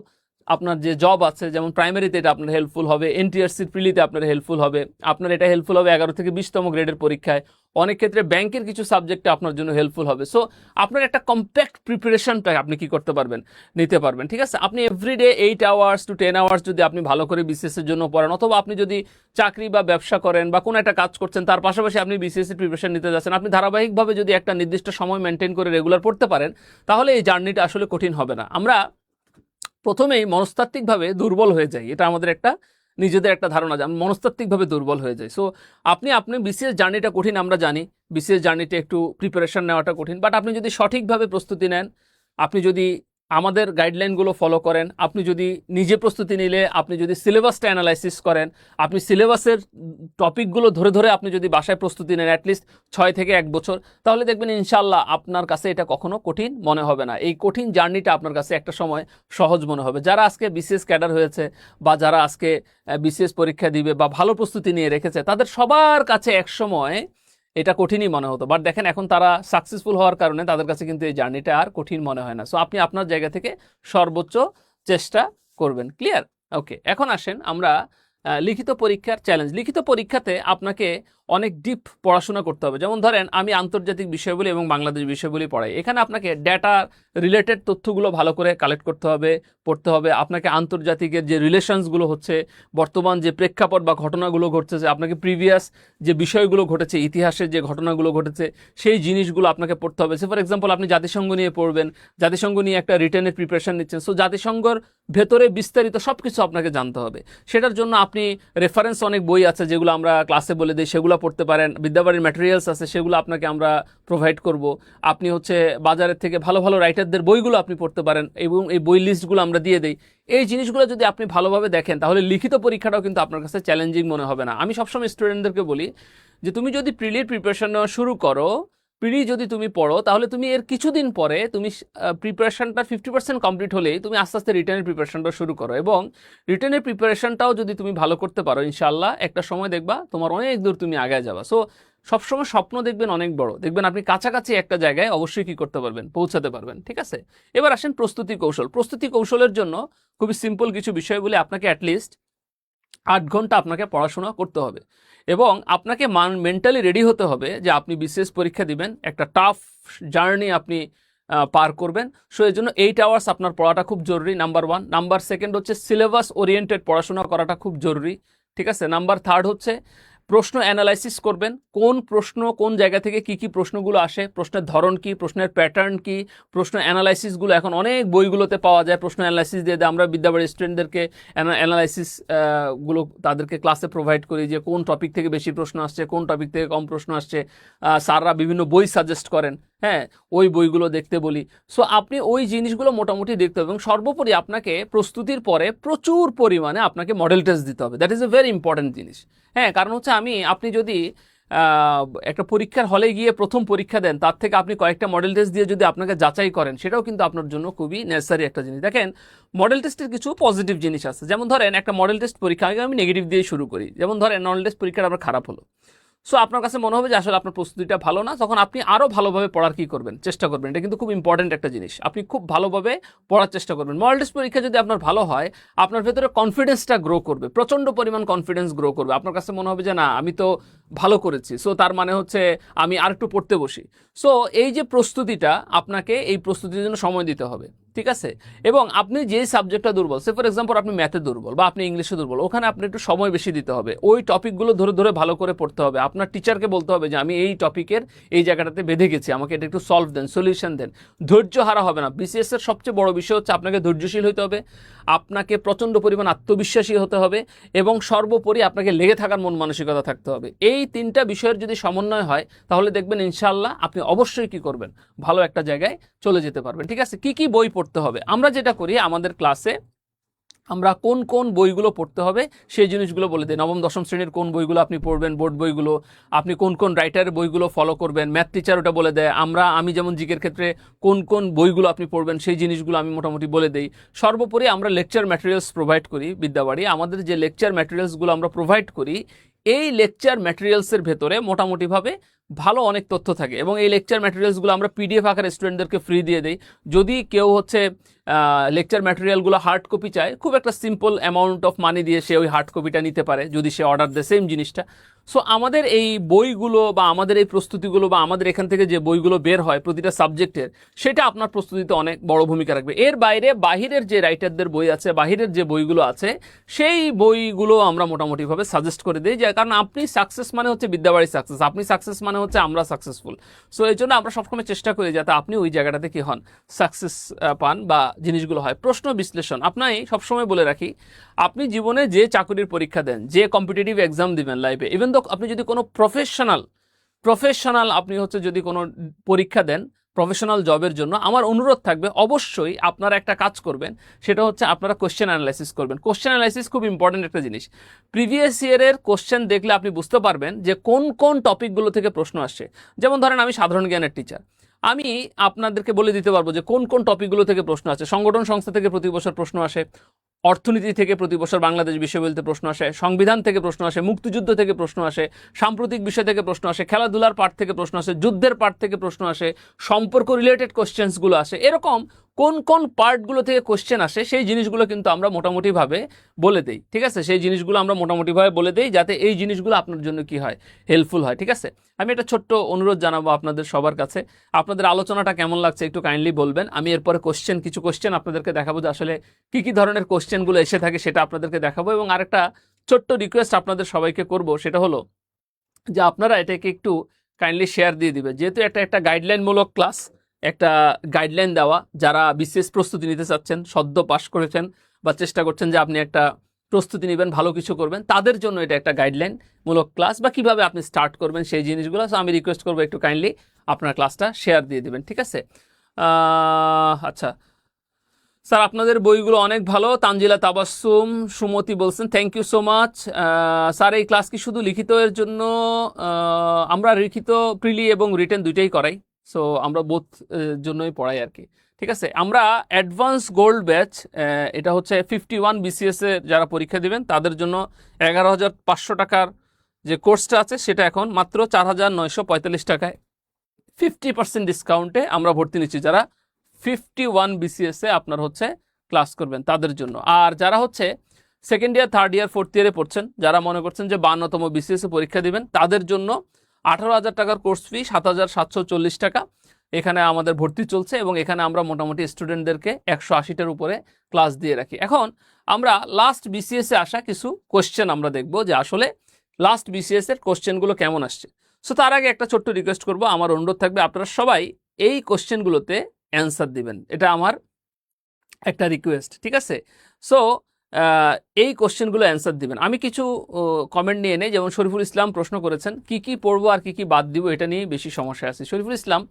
আপনার যে জব আছে, যেমন প্রাইমারিতে এটা আপনার হেল্পফুল হবে, এনটিআরসির প্রিলিতে আপনার হেল্পফুল হবে, আপনার এটা হেল্পফুল হবে 11 থেকে 20তম গ্রেডের পরীক্ষায়, অনেক ক্ষেত্রে ব্যাংকের কিছু সাবজেক্টে আপনার জন্য হেল্পফুল হবে। সো আপনার একটা কম্প্যাক্ট প্রিপারেশনটা আপনি কি করতে পারবেন, নিতে পারবেন, ঠিক আছে। আপনি এভরিডে 8 আওয়ার্স টু 10 আওয়ার্স যদি আপনি ভালো করে বিসিএস এর জন্য পড়েন, অথবা আপনি যদি চাকরি বা ব্যবসা করেন বা কোনো একটা কাজ করছেন, তার পাশাপাশি আপনি বিসিএস এর প্রিপারেশন নিতে যাচ্ছেন, আপনি ধারাবাহিকভাবে যদি একটা নির্দিষ্ট সময় মেনটেন করে রেগুলার পড়তে পারেন, তাহলে এই জার্নিটা আসলে কঠিন হবে না। আমরা প্রথমেই মনস্তাত্ত্বিকভাবে দুর্বল হয়ে যাই, এটা আমাদের একটা নিজেদের একটা ধারণা যে আমি মনস্তাত্ত্বিকভাবে দুর্বল হয়ে যাই। সো আপনি বিসিএস জার্নিটা কঠিন, আমরা জানি বিসিএস জার্নিটা একটু প্রিপারেশন নেওয়াটা কঠিন, বাট আপনি যদি সঠিকভাবে প্রস্তুতি নেন, আপনি যদি আমাদের গাইডলাইনগুলো ফলো করেন, আপনি যদি নিজে প্রস্তুতি নিলে, আপনি যদি সিলেবাসটা অ্যানালাইসিস করেন, আপনি সিলেবাসের টপিকগুলো ধরে ধরে আপনি যদি বাসায় প্রস্তুতি নেন অ্যাটলিস্ট 6 থেকে 1 বছর, তাহলে দেখবেন ইনশাল্লাহ আপনার কাছে এটা কখনো কঠিন মনে হবে না। এই কঠিন জার্নিটা আপনার কাছে একটা সময় সহজ মনে হবে। যারা আজকে বিসিএস ক্যাডার হয়েছে বা যারা আজকে বিসিএস পরীক্ষা দিবে বা ভালো প্রস্তুতি নিয়ে রেখেছে, তাদের সবার কাছে এক সময় এটা কঠিনই মনে হতো, বাট দেখেন এখন তারা সাকসেসফুল হওয়ার কারণে তাদের কাছে কিন্তু এই জার্নিটা আর কঠিন মনে হয় না। সো আপনি আপনার জায়গা থেকে সর্বোচ্চ চেষ্টা করবেন। ক্লিয়ার? ওকে, এখন আসেন আমরা লিখিত পরীক্ষার চ্যালেঞ্জ। লিখিত পরীক্ষাতে আপনাকে অনেক ডিপ পড়াশোনা করতে হবে। যেমন ধরেন আমি আন্তর্জাতিক বিষয়গুলি এবং বাংলাদেশ বিষয়গুলি পড়াই, এখানে আপনাকে ডেটা রিলেটেড তথ্যগুলো ভালো করে কালেক্ট করতে হবে, পড়তে হবে। আপনাকে আন্তর্জাতিকের যে রিলেশনসগুলো হচ্ছে, বর্তমান যে প্রেক্ষাপট বা ঘটনাগুলো ঘটছে, আপনাকে প্রিভিয়াস যে বিষয়গুলো ঘটেছে, ইতিহাসের যে ঘটনাগুলো ঘটেছে, সেই জিনিসগুলো আপনাকে পড়তে হবে। সে ফর এক্সাম্পল আপনি জাতিসংঘ নিয়ে পড়বেন, জাতিসংঘ নিয়ে একটা রিটেনের প্রিপারেশন নিচ্ছেন, সো জাতিসংঘর ভেতরে বিস্তারিত সব কিছু আপনাকে জানতে হবে। সেটার জন্য আপনি রেফারেন্স অনেক বই আছে যেগুলো আমরা ক্লাসে বলে দিই, সেগুলো পড়তে পারেন। বিদ্যাবাড়ির ম্যাটেরিয়ালস আছে, সেগুলো আপনাকে আমরা প্রোভাইড করব। আপনি হচ্ছে বাজারের থেকে ভালো ভালো রাইটারদের বইগুলো আপনি পড়তে পারেন এবং এই বই লিস্টগুলো আমরা দিয়ে দিই। এই জিনিসগুলো যদি আপনি ভালোভাবে দেখেন, তাহলে লিখিত পরীক্ষাটাও কিন্তু আপনার কাছে চ্যালেঞ্জিং মনে হবে না। আমি সবসময় স্টুডেন্টদেরকে বলি যে তুমি যদি প্রিলির প্রিপারেশন নেওয়া শুরু করো, প্রি যদি তুমি পড়ো, তাহলে তুমি এর কিছুদিন পরে তুমি প্রিপারেশনটা 50% কমপ্লিট হলেই তুমি আস্তে আস্তে রিটেনের প্রিপারেশনটা শুরু করো, এবং রিটেনের প্রিপারেশনটাও যদি তুমি ভালো করতে পারো, ইনশাল্লাহ একটা সময় দেখবা তোমার অনেক দূর তুমি আগে যাবা। সো সবসময় স্বপ্ন দেখবেন অনেক বড়, দেখবেন আপনি কাছাকাছি একটা জায়গায় অবশ্যই কি করতে পারবেন, পৌঁছাতে পারবেন। ঠিক আছে, এবার আসেন প্রস্তুতি কৌশল। প্রস্তুতি কৌশলের জন্য খুবই সিম্পল কিছু বিষয় বলে, আপনাকে অ্যাটলিস্ট 8 ঘন্টা আপনাকে পড়াশোনা করতে হবে এবং আপনাকে মেন্টালি রেডি হতে হবে যে আপনি বিসিএস পরীক্ষা দিবেন, একটা টাফ জার্নি আপনি পার করবেন। সো এই জন্য 8 আওয়ার্স আপনার পড়াটা খুব জরুরি, নাম্বার 1। নাম্বার 2 হচ্ছে সিলেবাস ওরিয়েন্টেড পড়াশোনা করাটা খুব জরুরি। ঠিক আছে, নাম্বার 3 হচ্ছে প্রশ্ন অ্যানালাইসিস করবেন, কোন প্রশ্ন কোন জায়গা থেকে কি কি প্রশ্নগুলো আসে, প্রশ্নের ধরন কি, প্রশ্নের প্যাটার্ন কি, প্রশ্ন অ্যানালাইসিসগুলো এখন অনেক বইগুলোতে পাওয়া যায়, প্রশ্ন অ্যানালাইসিস দিয়ে আমরা বিদ্যাবাড়ির স্টুডেন্টদেরকে অ্যানালাইসিস গুলো তাদেরকে ক্লাসে প্রোভাইড করি যে কোন টপিক থেকে বেশি প্রশ্ন আসছে, কোন টপিক থেকে কম প্রশ্ন আসছে। স্যাররা বিভিন্ন বই সাজেস্ট করেন, হ্যাঁ, ওই বইগুলো দেখতে বলি। সো আপনি ওই জিনিসগুলো মোটামুটি দেখতে হবে এবং সর্বোপরি আপনাকে প্রস্তুতির পরে প্রচুর পরিমাণে আপনাকে মডেল টেস্ট দিতে হবে। That is a very important জিনিস। হ্যাঁ, কারণ হচ্ছে আপনি যদি একটা পরীক্ষার হলে গিয়ে প্রথম পরীক্ষা দেন, তার থেকে আপনি কয়েকটা মডেল টেস্ট দিয়ে যদি আপনাকে যাচাই করেন, সেটাও কিন্তু আপনার জন্য খুবই নেসেসারি একটা জিনিস। দেখেন, মডেল টেস্টের কিছু পজিটিভ জিনিস আছে। যেমন ধরেন একটা মডেল টেস্ট পরীক্ষা, আগে আমি নেগেটিভ দিয়ে শুরু করি। যেমন ধরেন মডেল টেস্ট পরীক্ষাটা আমার খারাপ হলো, সো আপনার কাছে মনে হবে যে আসলে আপনার প্রস্তুতিটা ভালো না, তখন আপনি আরও ভালোভাবে পড়ার কি করবেন, চেষ্টা করবেন। এটা কিন্তু খুব ইম্পর্টেন্ট একটা জিনিস, আপনি খুব ভালোভাবে পড়ার চেষ্টা করবেন। মডেল টেস্ট পরীক্ষা যদি আপনার ভালো হয়, আপনার ভেতরে কনফিডেন্সটা গ্রো করবে, প্রচণ্ড পরিমাণ কনফিডেন্স গ্রো করবে। আপনার কাছে মনে হবে যে না, আমি তো ভালো করেছি, সো তার মানে হচ্ছে আমি আর একটু পড়তে বসি। সো এই যে প্রস্তুতিটা, আপনাকে এই প্রস্তুতির জন্য সময় দিতে হবে, ঠিক আছে? এবং আপনি যে সাবজেক্টটা দুর্বল, সে ফর এক্সাম্পল আপনি ম্যাথে দুর্বল বা আপনি ইংলিশে দুর্বল, ওখানে আপনি একটু সময় বেশি দিতে হবে, ওই টপিকগুলো ধরে ধরে ভালো করে পড়তে হবে। আপনার টিচারকে বলতে হবে যে আমি এই টপিকের এই জায়গাটাতে বেঁধে গেছি, আমাকে এটা একটু সলভ দেন, সলিউশন দেন। ধৈর্য হারা হবে না। বিসিএস এর সবচেয়ে বড় বিষয় হচ্ছে আপনাকে ধৈর্যশীল হতে হবে, আপনাকে প্রচণ্ড পরিমাণ আত্মবিশ্বাসী হতে হবে, এবং সর্বোপরি আপনাকে লেগে থাকার মন মানসিকতা থাকতে হবে। এই তিনটা বিষয়ের যদি সমন্বয় হয়, তাহলে দেখবেন ইনশাআল্লাহ আপনি অবশ্যই কি করবেন, ভালো একটা জায়গায় চলে যেতে পারবেন, ঠিক আছে? কি কি বই পড়তে হবে, আমরা যেটা করি আমাদের ক্লাসে, আমরা কোন কোন বইগুলো পড়তে হবে সেই জিনিসগুলো বলে দিই। নবম দশম শ্রেণীর কোন বইগুলো আপনি পড়বেন, বোর্ড বইগুলো, আপনি কোন কোন রাইটারের বইগুলো ফলো করবেন, ম্যাথ টিচার ওটা বলে দেয়। আমি যেমন জিকের ক্ষেত্রে কোন কোন বইগুলো আপনি পড়বেন সেই জিনিসগুলো আমি মোটামুটি বলে দিই। সর্বোপরি আমরা লেকচার ম্যাটেরিয়ালস প্রোভাইড করি বিদ্যাবাড়ি। আমাদের যে লেকচার ম্যাটেরিয়ালসগুলো আমরা প্রোভাইড করি, এই লেকচার ম্যাটেরিয়ালসের ভেতরে মোটামুটিভাবে ভালো অনেক তথ্য থাকে, এবং এই লেকচার ম্যাটেরিয়ালসগুলো আমরা পিডিএফ আকারে স্টুডেন্টদেরকে ফ্রি দিয়ে দিই। যদি কেউ হচ্ছে লেকচার ম্যাটেরিয়ালগুলো হার্ড কপি চায়, খুব একটা সিম্পল অ্যামাউন্ট অফ মানি দিয়ে সে ওই হার্ড কপিটা নিতে পারে, যদি সে অর্ডার দেয় সেম জিনিসটা। সো আমাদের এই বইগুলো বা আমাদের এই প্রস্তুতিগুলো বা আমাদের এখান থেকে যে বইগুলো বের হয় প্রতিটা সাবজেক্টের, সেটা আপনার প্রস্তুতিতে অনেক বড় ভূমিকা রাখবে। এর বাইরে বাহিরের যে রাইটারদের বই আছে, বাহিরের যে বইগুলো আছে, সেই বইগুলো আমরা মোটামুটিভাবে সাজেস্ট করে দিই। যে কারণ আপনি সাকসেস মানে হচ্ছে বিদ্যাবাড়ি সাকসেস, আপনি সাকসেস মানে হচ্ছে আমরা সাকসেসফুল। সো এই জন্য আমরা সবসময় চেষ্টা করি যাতে আপনি ওই জায়গাটাতে কি হন, সাকসেস পান বা জিনিসগুলো হয়। প্রশ্ন বিশ্লেষণ আপনি সবসময় বলে রাখি, আপনি জীবনে যে চাকরির পরীক্ষা দেন, যে কম্পিটিটিভ এক্সাম দিবেন লাইফে, ইভেন তো আপনি যদি কোনো প্রফেশনাল আপনি হচ্ছে যদি কোনো পরীক্ষা দেন প্রফেশনাল জবের জন্য, আমার অনুরোধ থাকবে অবশ্যই আপনারা একটা কাজ করবেন, সেটা হচ্ছে আপনারা কোশ্চেন অ্যানালাইসিস করবেন। কোশ্চেন অ্যানালাইসিস খুব ইম্পর্টেন্ট একটা জিনিস। প্রিভিয়াস ইয়ারের কোশ্চেন দেখলে আপনি বুঝতে পারবেন যে কোন কোন টপিকগুলো থেকে প্রশ্ন আসছে। যেমন ধরেন আমি সাধারণ জ্ঞানের টিচার, আমি আপনাদেরকে বলে দিতে পারবো যে কোন কোন টপিকগুলো থেকে প্রশ্ন আসে। সংগঠন সংস্থা থেকে প্রতি বছর প্রশ্ন আসে, অর্থনীতি থেকে প্রতি বছর বাংলাদেশ বিশ্ববিদ্যালয়তে প্রশ্ন আসে, সংবিধান থেকে প্রশ্ন আসে, মুক্তিযুদ্ধ থেকে প্রশ্ন আসে, সাম্প্রতিক বিষয় থেকে প্রশ্ন আসে, খেলাধুলার পার্ট থেকে প্রশ্ন আসে, যুদ্ধের পার্ট থেকে প্রশ্ন আসে, সম্পর্ক রিলেটেড কোশ্চেন্সগুলো আসে। এরকম কোন কোন পার্টগুলো থেকে কোশ্চেন আসে সেই জিনিসগুলো কিন্তু আমরা মোটামুটিভাবে বলে দিই, ঠিক আছে? সেই জিনিসগুলো আমরা মোটামুটিভাবে বলে দিই যাতে এই জিনিসগুলো আপনার জন্য কি হয়, হেল্পফুল হয়, ঠিক আছে? আমি একটা ছোট্ট অনুরোধ জানাবো আপনাদের সবার কাছে, আপনাদের আলোচনাটা কেমন লাগছে একটু কাইন্ডলি বলবেন। আমি এরপরে কিছু কোশ্চেন আপনাদেরকে দেখাবো যে আসলে কি কি ধরনের কোশ্চেনগুলো এসে থাকে, সেটা আপনাদেরকে দেখাবো। এবং আরেকটা ছোট্ট রিকোয়েস্ট আপনাদের সবাইকে করব, সেটা হলো যে আপনারা এটাকে একটু কাইন্ডলি শেয়ার দিয়ে দিবে, যেহেতু একটা গাইডলাইনমূলক ক্লাস, একটা গাইডলাইন দেওয়া। যারা বিশেষ প্রস্তুতি নিতে চাচ্ছেন, সদ্য পাশ করেছেন বা চেষ্টা করছেন যে আপনি একটা প্রস্তুতি নেবেন, ভালো কিছু করবেন, তাদের জন্য এটা একটা গাইডলাইনমূলক ক্লাস, বা কিভাবে আপনি স্টার্ট করবেন সেই জিনিসগুলো। সো আমি রিকোয়েস্ট করবো একটু কাইন্ডলি আপনার ক্লাসটা শেয়ার দিয়ে দিবেন, ঠিক আছে? আচ্ছা স্যার, আপনাদের বইগুলো অনেক ভালো। তানজিলা তাবাসসুম সুমতি বলছেন, thank you so much. Sir, এই ক্লাস কি শুধু লিখিত এর জন্য? আমরা লিখিত প্রিলি এবং রিটেন দুইটাই করাই, সো আমরা বোথ জন্যই পড়াই আর কি, ঠিক আছে? আমরা অ্যাডভান্স গোল্ড ব্যাচ, এটা হচ্ছে 51 BCS এর যারা পরীক্ষা দিবেন তাদের জন্য 11,500 টাকার যে কোর্সটা আছে, সেটা এখন মাত্র 4,945 টাকায় 50% ডিসকাউন্টে আমরা ভর্তি নিচ্ছি। যারা 51 BCS এ আপনার হচ্ছে ক্লাস করবেন তাদের জন্য। আর যারা হচ্ছে second year, third year, fourth ইয়ারে পড়ছেন, যারা মনে করছেন যে 52তম BCS এ পরীক্ষা দিবেন, তাদের জন্য 18,000 টাকার কোর্স ফি, 7,740 টাকা এখানে আমাদের ভর্তি চলছে। এবং এখানে আমরা মোটামুটি স্টুডেন্টদেরকে 180টার উপরে ক্লাস দিয়ে রাখি। এখন আমরা লাস্ট BCS এ আসা কিছু কোশ্চেন আমরা দেখব যে আসলে লাস্ট BCS এর কোশ্চেনগুলো কেমন আসছে। সো তার আগে একটা ছোট্ট রিকোয়েস্ট করব, আমার অনুরোধ থাকবে আপনারা সবাই এই কোশ্চেনগুলোতে অ্যান্সার দিবেন, এটা আমার একটা রিকোয়েস্ট, ঠিক আছে? সো এই কোশ্চেনগুলো অ্যান্সার দিবেন। আমি কিছু কমেন্ট নিয়ে নেই। যেমন শরীফুল ইসলাম প্রশ্ন করেছেন কি কি পড়বো আর কি কি বাদ দিব, এটা নিয়ে বেশি সমস্যা আছে। শরীফুল ইসলাম,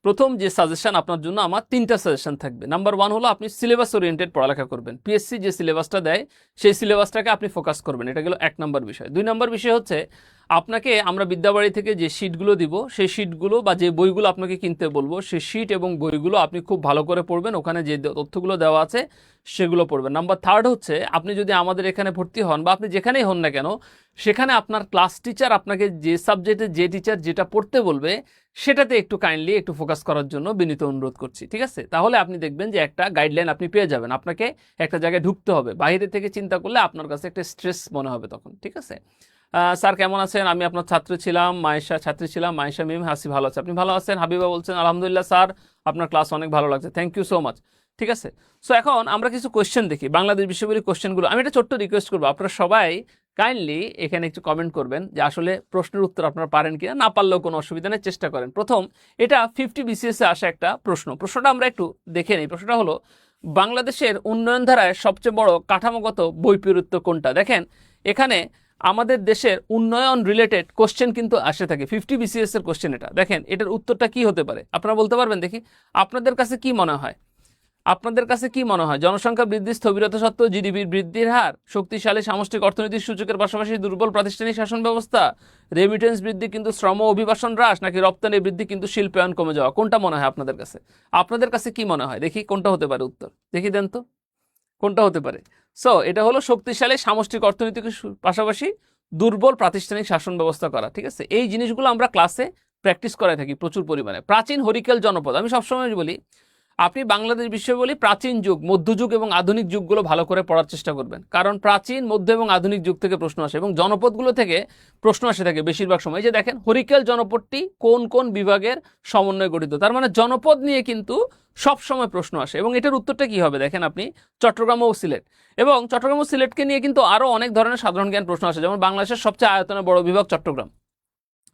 প্রথম যে সাজেশন আপনার জন্য আমার 3টা সাজেশন থাকবে। নাম্বার 1 হলো আপনি সিলেবাস ওরিয়েন্টেড পড়ালেখা করবেন, পিএসসি যে সিলেবাসটা দেয় সেই সিলেবাসটাকে আপনি ফোকাস করবেন, এটা গেল 1 নম্বর বিষয়। 2 নম্বর বিষয় হচ্ছে আপনাকে আমরা বিদ্যাবাড়ি থেকে যে শিটগুলো দিব সেই শিটগুলো বা যে বইগুলো আপনাকে কিনতে বলবো সেই শিট এবং বইগুলো আপনি খুব ভালো করে পড়বেন, ওখানে যে তথ্যগুলো দেওয়া আছে সেগুলো পড়বেন। নাম্বার 3 হচ্ছে, আপনি যদি আমাদের এখানে ভর্তি হন বা আপনি যেখানেই হন না কেন, সেখানে আপনার ক্লাস টিচার আপনাকে যে সাবজেক্টে যে টিচার যেটা পড়তে বলবে সেটাতে একটু কাইন্ডলি একটু ফোকাস করার জন্য বিনীত অনুরোধ করছি, ঠিক আছে? তাহলে আপনি দেখবেন যে একটা গাইডলাইন আপনি পেয়ে যাবেন। আপনাকে একটা জায়গায় ঢুকতে হবে, বাইরে থেকে চিন্তা করলে আপনার কাছে একটা স্ট্রেস মনে হবে তখন, ঠিক আছে? স্যার কেমন আছেন? আমি আপনার ছাত্র ছিলাম, মায়েশা ছাত্রী ছিলাম, মায়েশা মিম হাসি ভালো আছে। আপনি ভালো আছেন? হাবিবা বলছেন আলহামদুলিল্লাহ স্যার, আপনার ক্লাস অনেক ভালো লাগছে, থ্যাংক ইউ সো মাচ। ঠিক আছে, সো এখন আমরা কিছু কোয়েশ্চেন দেখি, বাংলাদেশ বিশ্ববিদ্যালয়ের কোয়েশ্চেনগুলো। আমি একটা ছোট্ট রিকোয়েস্ট করবো, আপনারা সবাই কাইন্ডলি এখানে একটু কমেন্ট করবেন যে আসলে প্রশ্নের উত্তর আপনারা পারেন কিনা, না পারলেও কোনো অসুবিধা নেই, চেষ্টা করেন। প্রথম, এটা 50 BCS-এ আসা একটা প্রশ্নটা আমরা একটু দেখে নিই। প্রশ্নটা হলো, বাংলাদেশের উন্নয়ন ধারায় সবচেয়ে বড় কাঠামোগত বৈপরীত্য কোনটা? দেখেন, এখানে আমাদের দেশের উন্নয়ন রিলেটেড কোশ্চেন কিন্তু আসে থাকে, 50 BCS এর কোশ্চেন এটা। দেখেন এটার উত্তরটা কি হতে পারে আপনারা বলতে পারবেন? দেখি আপনাদের কাছে কি মনে হয়, জনসংখ্যা বৃদ্ধি স্থবিরতা সত্ত্বেও জিডিপির বৃদ্ধির হার, শক্তিশালী সামষ্টিক অর্থনৈতিক সূচকের পাশাপাশি দুর্বল প্রাতিষ্ঠানিক শাসন ব্যবস্থা, রেমিটেন্স বৃদ্ধি কিন্তু শ্রম অভিবাসন হ্রাস, নাকি রপ্তানি বৃদ্ধি কিন্তু শিল্পায়ন কমে যাওয়া? কোনটা মনে হয় আপনাদের কাছে? কি মনে হয় দেখি কোনটা হতে পারে উত্তর? দেখি দেন তো কোনটা হতে পারে। সো এটা হলো শক্তিশালী সামষ্টিক অর্থনৈতিক পাশাপাশি দুর্বল প্রাতিষ্ঠানিক শাসন ব্যবস্থা করা, ঠিক আছে? এই জিনিসগুলো আমরা ক্লাসে প্র্যাকটিস করাই থাকি প্রচুর পরিমাণে। প্রাচীন হরিকেল জনপদ, আমি সবসময় বলি আপনি বাংলাদেশ বিশ্ববিদ্যালয়ে প্রাচীন যুগ, মধ্যযুগ এবং আধুনিক যুগগুলো ভালো করে পড়ার চেষ্টা করবেন, কারণ প্রাচীন, মধ্য এবং আধুনিক যুগ থেকে প্রশ্ন আসে এবং জনপদগুলো থেকে প্রশ্ন আসে থাকে বেশিরভাগ সময়। যে দেখেন হরিকেল জনপদটি কোন কোন বিভাগের সমন্বয়ে গঠিত, তার মানে জনপদ নিয়ে কিন্তু সব সময় প্রশ্ন আসে। এবং এটার উত্তরটা কি হবে দেখেন আপনি, চট্টগ্রাম ও সিলেট। এবং চট্টগ্রাম ও সিলেটকে নিয়ে কিন্তু আরো অনেক ধরনের সাধারণ জ্ঞান প্রশ্ন আসে, যেমন বাংলাদেশের সবচেয়ে আয়তনে বড় বিভাগ চট্টগ্রাম,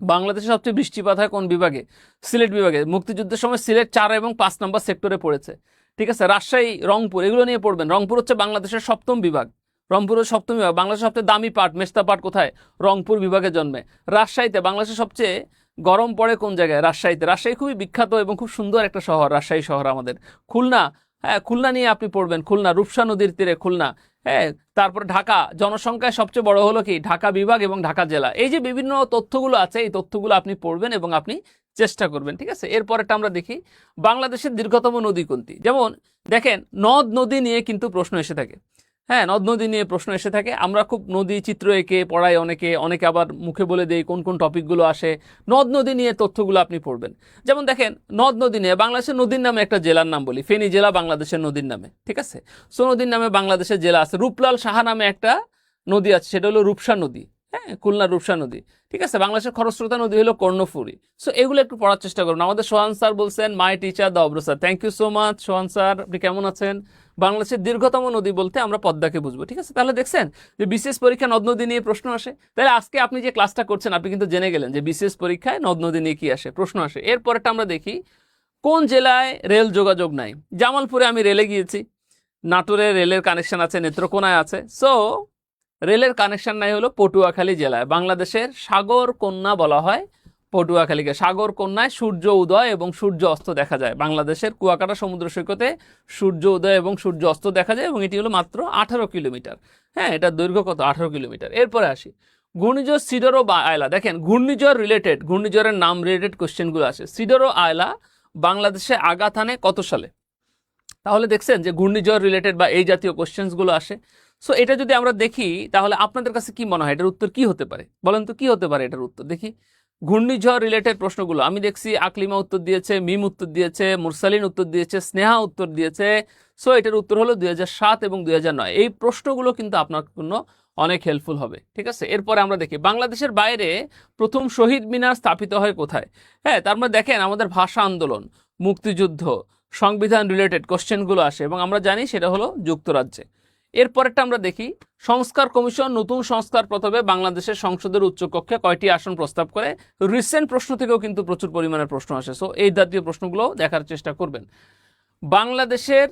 বাংলাদেশে সবচেয়ে বৃষ্টিপাত হয় কোন বিভাগে? সিলেট বিভাগে। মুক্তিযুদ্ধের সময় সিলেট 4 এবং 5 নম্বর সেক্টরে পড়েছে, ঠিক আছে? রাজশাহী, রংপুর, এগুলো নিয়ে পড়বেন। রংপুর হচ্ছে বাংলাদেশের 7ম বিভাগ, রংপুরের 7ম বিভাগ। বাংলাদেশের সবচেয়ে দামি পাট, মেস্তা পাট কোথায়? রংপুর বিভাগে জন্মে। রাজশাহীতে, বাংলাদেশের সবচেয়ে গরম পড়ে কোন জায়গায়? রাজশাহীতে। রাজশাহী খুবই বিখ্যাত এবং খুব সুন্দর একটা শহর, রাজশাহী শহর আমাদের। খুলনা, হ্যাঁ খুলনা নিয়ে আপনি পড়বেন, খুলনা রূপসা নদীর তীরে খুলনা। হ্যাঁ, তারপর ঢাকা, জনসংখ্যায় সবচেয়ে বড় হলো কি? ঢাকা বিভাগ এবং ঢাকা জেলা। এই যে বিভিন্ন তথ্যগুলো আছে, এই তথ্যগুলো আপনি পড়বেন এবং আপনি চেষ্টা করবেন, ঠিক আছে? এরপরেরটা আমরা দেখি, বাংলাদেশের দীর্ঘতম নদী কোনটি? যেমন দেখেন নদ নদী নিয়ে কিন্তু প্রশ্ন এসে থাকে, হ্যাঁ নদ নদী নিয়ে প্রশ্ন এসে থাকে। আমরা খুব নদী চিত্র এঁকে পড়াই, অনেকে আবার মুখে বলে দেই কোন কোন টপিকগুলো আসে। নদ নদী নিয়ে তথ্যগুলো আপনি পড়বেন। যেমন দেখেন নদ নদী নিয়ে, বাংলাদেশের নদীর নামে একটা জেলার নাম বলি, ফেনী জেলা বাংলাদেশের নদীর নামে, ঠিক আছে? সো নদীর নামে বাংলাদেশের জেলা আছে। রূপলাল সাহা নামে একটা নদী আছে, সেটা হলো রূপসা নদী, হ্যাঁ খুলনার রূপসা নদী, ঠিক আছে? বাংলাদেশের খরস্রোতা নদী হলো কর্ণফুলী। সো এগুলো একটু পড়ার চেষ্টা করুন। আমাদের সোহান স্যার বলছেন my teacher the Abhra sir, thank you so much Sohan sir, আপনি কেমন আছেন? বাংলাদেশের দীর্ঘতম নদী বলতে আমরা পদ্মাকে বুঝবো, ঠিক আছে? তাহলে দেখছেন যে বিশেষ পরীক্ষা নদ নদী নিয়ে প্রশ্ন আসে। তাহলে আজকে আপনি যে ক্লাসটা করছেন আপনি কিন্তু জেনে গেলেন যে বিশেষ পরীক্ষায় নদ নদী নিয়ে কি আসে, প্রশ্ন আসে। এরপরেটা আমরা দেখি, কোন জেলায় রেল যোগাযোগ নাই? জামালপুরে আমি রেলে গিয়েছি, নাটোরে রেলের কানেকশন আছে, নেত্রকোনায় আছে। সো রেলের কানেকশন নাই হলো পটুয়াখালী জেলায়। বাংলাদেশের সাগর কন্যা বলা হয় পটুয়াখালীকে। সাগর কন্যায় সূর্য উদয় এবং সূর্য অস্ত দেখা যায়। বাংলাদেশের কুয়াকাটা সমুদ্র সৈকতে সূর্য উদয় এবং সূর্য অস্ত দেখা যায় এবং এটি হলো মাত্র 18 কিলোমিটার। হ্যাঁ, এটা দৈর্ঘ্য কত? 18 কিলোমিটার। এরপরে আসি, ঘূর্ণিঝড় সিডর বা আয়লা। দেখেন ঘূর্ণিঝড় রিলেটেড, ঘূর্ণিঝড়ের নাম রিলেটেড কোশ্চেনগুলো আসে। সিডর ও আয়লা বাংলাদেশে আঘাত হানে কত সালে? তাহলে দেখছেন যে ঘূর্ণিঝড় রিলেটেড বা এই জাতীয় কোশ্চেন্সগুলো আসে। সো এটা যদি আমরা দেখি তাহলে আপনাদের কাছে কি মনে হয় এটার উত্তর কি হতে পারে? বলেন তো কি হতে পারে এটার উত্তর? দেখি ঘূর্ণিঝড় রিলেটেড প্রশ্নগুলো আমি দেখছি, আকলিমা উত্তর দিয়েছে, মিম উত্তর দিয়েছে, মুরসালিন উত্তর দিয়েছে, স্নেহা উত্তর দিয়েছে। সো এটার উত্তর হলো 2007 এবং 2009। এই প্রশ্নগুলো কিন্তু আপনার জন্য অনেক হেল্পফুল হবে, ঠিক আছে? এরপরে আমরা দেখি বাংলাদেশের বাইরে প্রথম শহীদ মিনার স্থাপিত হয় কোথায়? হ্যাঁ, তার মানে দেখেন আমাদের ভাষা আন্দোলন, মুক্তিযুদ্ধ, সংবিধান রিলেটেড কোশ্চেনগুলো আসে এবং আমরা জানি সেটা হলো যুক্তরাজ্যে। এরপরেরটা আমরা দেখি, সংস্কার কমিশন নতুন সংস্কার প্রস্তাবে বাংলাদেশের সংসদের উচ্চকক্ষে কয়টি আসন প্রস্তাব করে? রিসেন্ট প্রশ্ন থেকেও কিন্তু প্রচুর পরিমাণে প্রশ্ন আসে। সো এই জাতীয় প্রশ্নগুলো দেখার চেষ্টা করবেন। বাংলাদেশের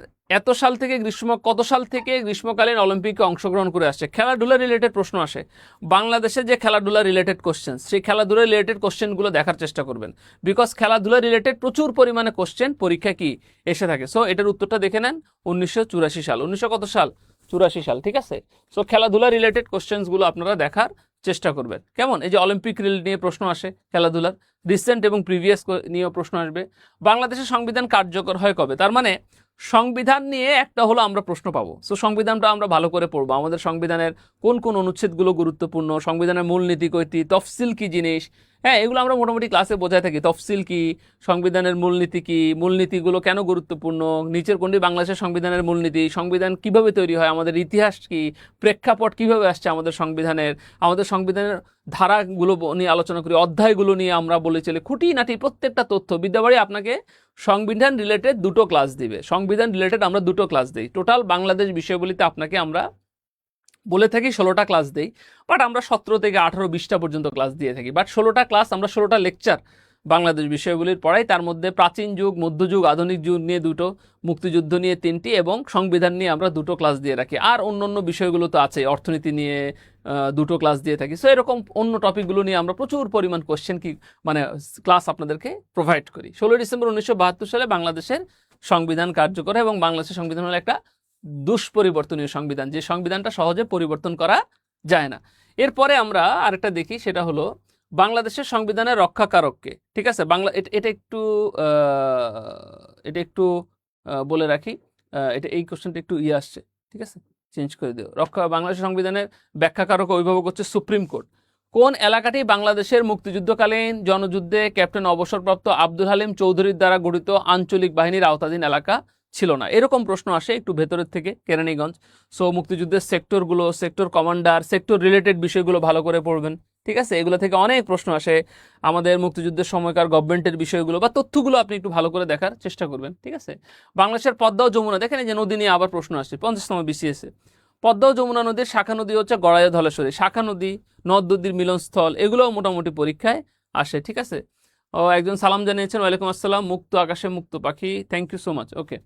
কত সাল থেকে গ্রীষ্মকালীন অলিম্পিকে অংশগ্রহণ করে আসছে? খেলাধুলা রিলেটেড প্রশ্ন আসে। বাংলাদেশের যে খেলাধুলা রিলেটেড কোশ্চেন, সেই খেলাধুলা রিলেটেড কোশ্চেনগুলো দেখার চেষ্টা করবেন, বিকজ খেলাধুলা রিলেটেড প্রচুর পরিমাণে কোশ্চেন পরীক্ষায় কি এসে থাকে। সো এটার উত্তরটা দেখে নেন, 1984 সাল। 1900 কত সাল? 84 সাল, ঠিক আছে? সো খেলাধুলা রিলেটেড কোশ্চেন্সগুলো আপনারা দেখার চেষ্টা করবেন। কেমন? এই যে অলিম্পিক রিল নিয়ে প্রশ্ন আসে, খেলাধুলার রিসেন্ট এবং প্রিভিয়াস নিয়েও প্রশ্ন আসবে। বাংলাদেশের সংবিধান কার্যকর হয় কবে? তার মানে সংবিধান নিয়ে একটা হলো আমরা প্রশ্ন পাবো। সো সংবিধানটা আমরা ভালো করে পড়বো, আমাদের সংবিধানের কোন কোন অনুচ্ছেদগুলো গুরুত্বপূর্ণ, সংবিধানের মূলনীতি কয়টি, তফসিল কি জিনিস, হ্যাঁ এগুলো আমরা মোটামুটি ক্লাসে বোঝায় থাকি। তফসিল কি, সংবিধানের মূলনীতি কি, মূলনীতিগুলো কেন গুরুত্বপূর্ণ, নিচের কোনটি বাংলাদেশের সংবিধানের মূলনীতি, সংবিধান কিভাবে তৈরি হয়, আমাদের ইতিহাস কি, প্রেক্ষাপট কিভাবে আসছে আমাদের সংবিধানের ধারাগুলো নিয়ে আলোচনা করি, অধ্যায়গুলো নিয়ে আমরা বলে চলে খুঁটিনাটি প্রত্যেকটা তথ্য। বিদ্যাবাড়ি আপনাকে সংবিধান রিলেটেড 2টো ক্লাস দিবে, সংবিধান রিলেটেড আমরা 2টো ক্লাস দিই। টোটাল বাংলাদেশ বিষয়বলিতে আপনাকে আমরা বলে থাকি 16টা ক্লাস দেই, বাট আমরা 17 থেকে 18, 20টা পর্যন্ত ক্লাস দিয়ে থাকি। বাট 16টা ক্লাস আমরা 16টা লেকচার বাংলাদেশ বিষয়গুলির পড়াই। তার মধ্যে প্রাচীন যুগ, মধ্যযুগ, আধুনিক যুগ নিয়ে 2টো, মুক্তিযুদ্ধ নিয়ে 3টি এবং সংবিধান নিয়ে আমরা 2টো ক্লাস দিয়ে রাখি। আর অন্য বিষয়গুলো তো আছে, অর্থনীতি নিয়ে 2টো ক্লাস দিয়ে থাকি। সো এরকম অন্য টপিকগুলো নিয়ে আমরা প্রচুর পরিমাণ কোশ্চেন ক্লাস আপনাদেরকে প্রোভাইড করি। 16 ডিসেম্বর 1972 সালে বাংলাদেশের সংবিধান কার্যকর, এবং বাংলাদেশের সংবিধান হলো একটা দুষ্পরিবর্তনীয় সংবিধান, যে সংবিধানটা সহজে পরিবর্তন করা যায় না। এরপরে আমরা আরেকটা দেখি, সেটা হলো বাংলাদেশের সংবিধানের রক্ষাকারককে। ঠিক আছে, এটা একটু বলে রাখি, এই কোশ্চেনটা একটু আসছে, ঠিক আছে, চেঞ্জ করে দিও। বাংলাদেশের সংবিধানের ব্যাখ্যাকারক অভিভাবক হচ্ছে সুপ্রিম কোর্ট। কোন এলাকাটি বাংলাদেশের মুক্তিযুদ্ধকালীন জনযুদ্ধে ক্যাপ্টেন অবসরপ্রাপ্ত আব্দুল হালিম চৌধুরীর দ্বারা গঠিত আঞ্চলিক বাহিনীর আওতাধীন এলাকা ছিল না? এরকম প্রশ্ন আসে একটু ভেতরের থেকে, কেরানীগঞ্জ। সো মুক্তিযুদ্ধের সেক্টরগুলো, সেক্টর কমান্ডার, সেক্টর রিলেটেড বিষয়গুলো ভালো করে পড়বেন। ঠিক আছে, এগুলো থেকে অনেক প্রশ্ন আসে। আমাদের মুক্তিযুদ্ধের সময়কার গভর্নমেন্টের বিষয়গুলো বা তথ্যগুলো আপনি একটু ভালো করে দেখার চেষ্টা করবেন। ঠিক আছে, বাংলাদেশের পদ্মা ও যমুনা, দেখেন এই যে নদী নিয়ে আবার প্রশ্ন আসছে 50তম বিসিএসে। পদ্মা ও যমুনা নদীর শাখা নদী হচ্ছে গড়াই ও ধলেশ্বরী। শাখা নদী, নদ নদীর মিলনস্থল, এগুলোও মোটামুটি পরীক্ষায় আসে। ঠিক আছে, একজন সালাম জানিয়েছেন, ওয়ালাইকুম আসসালাম, মুক্ত আকাশে মুক্ত পাখি, থ্যাংক ইউ সো মাচ। ওকে,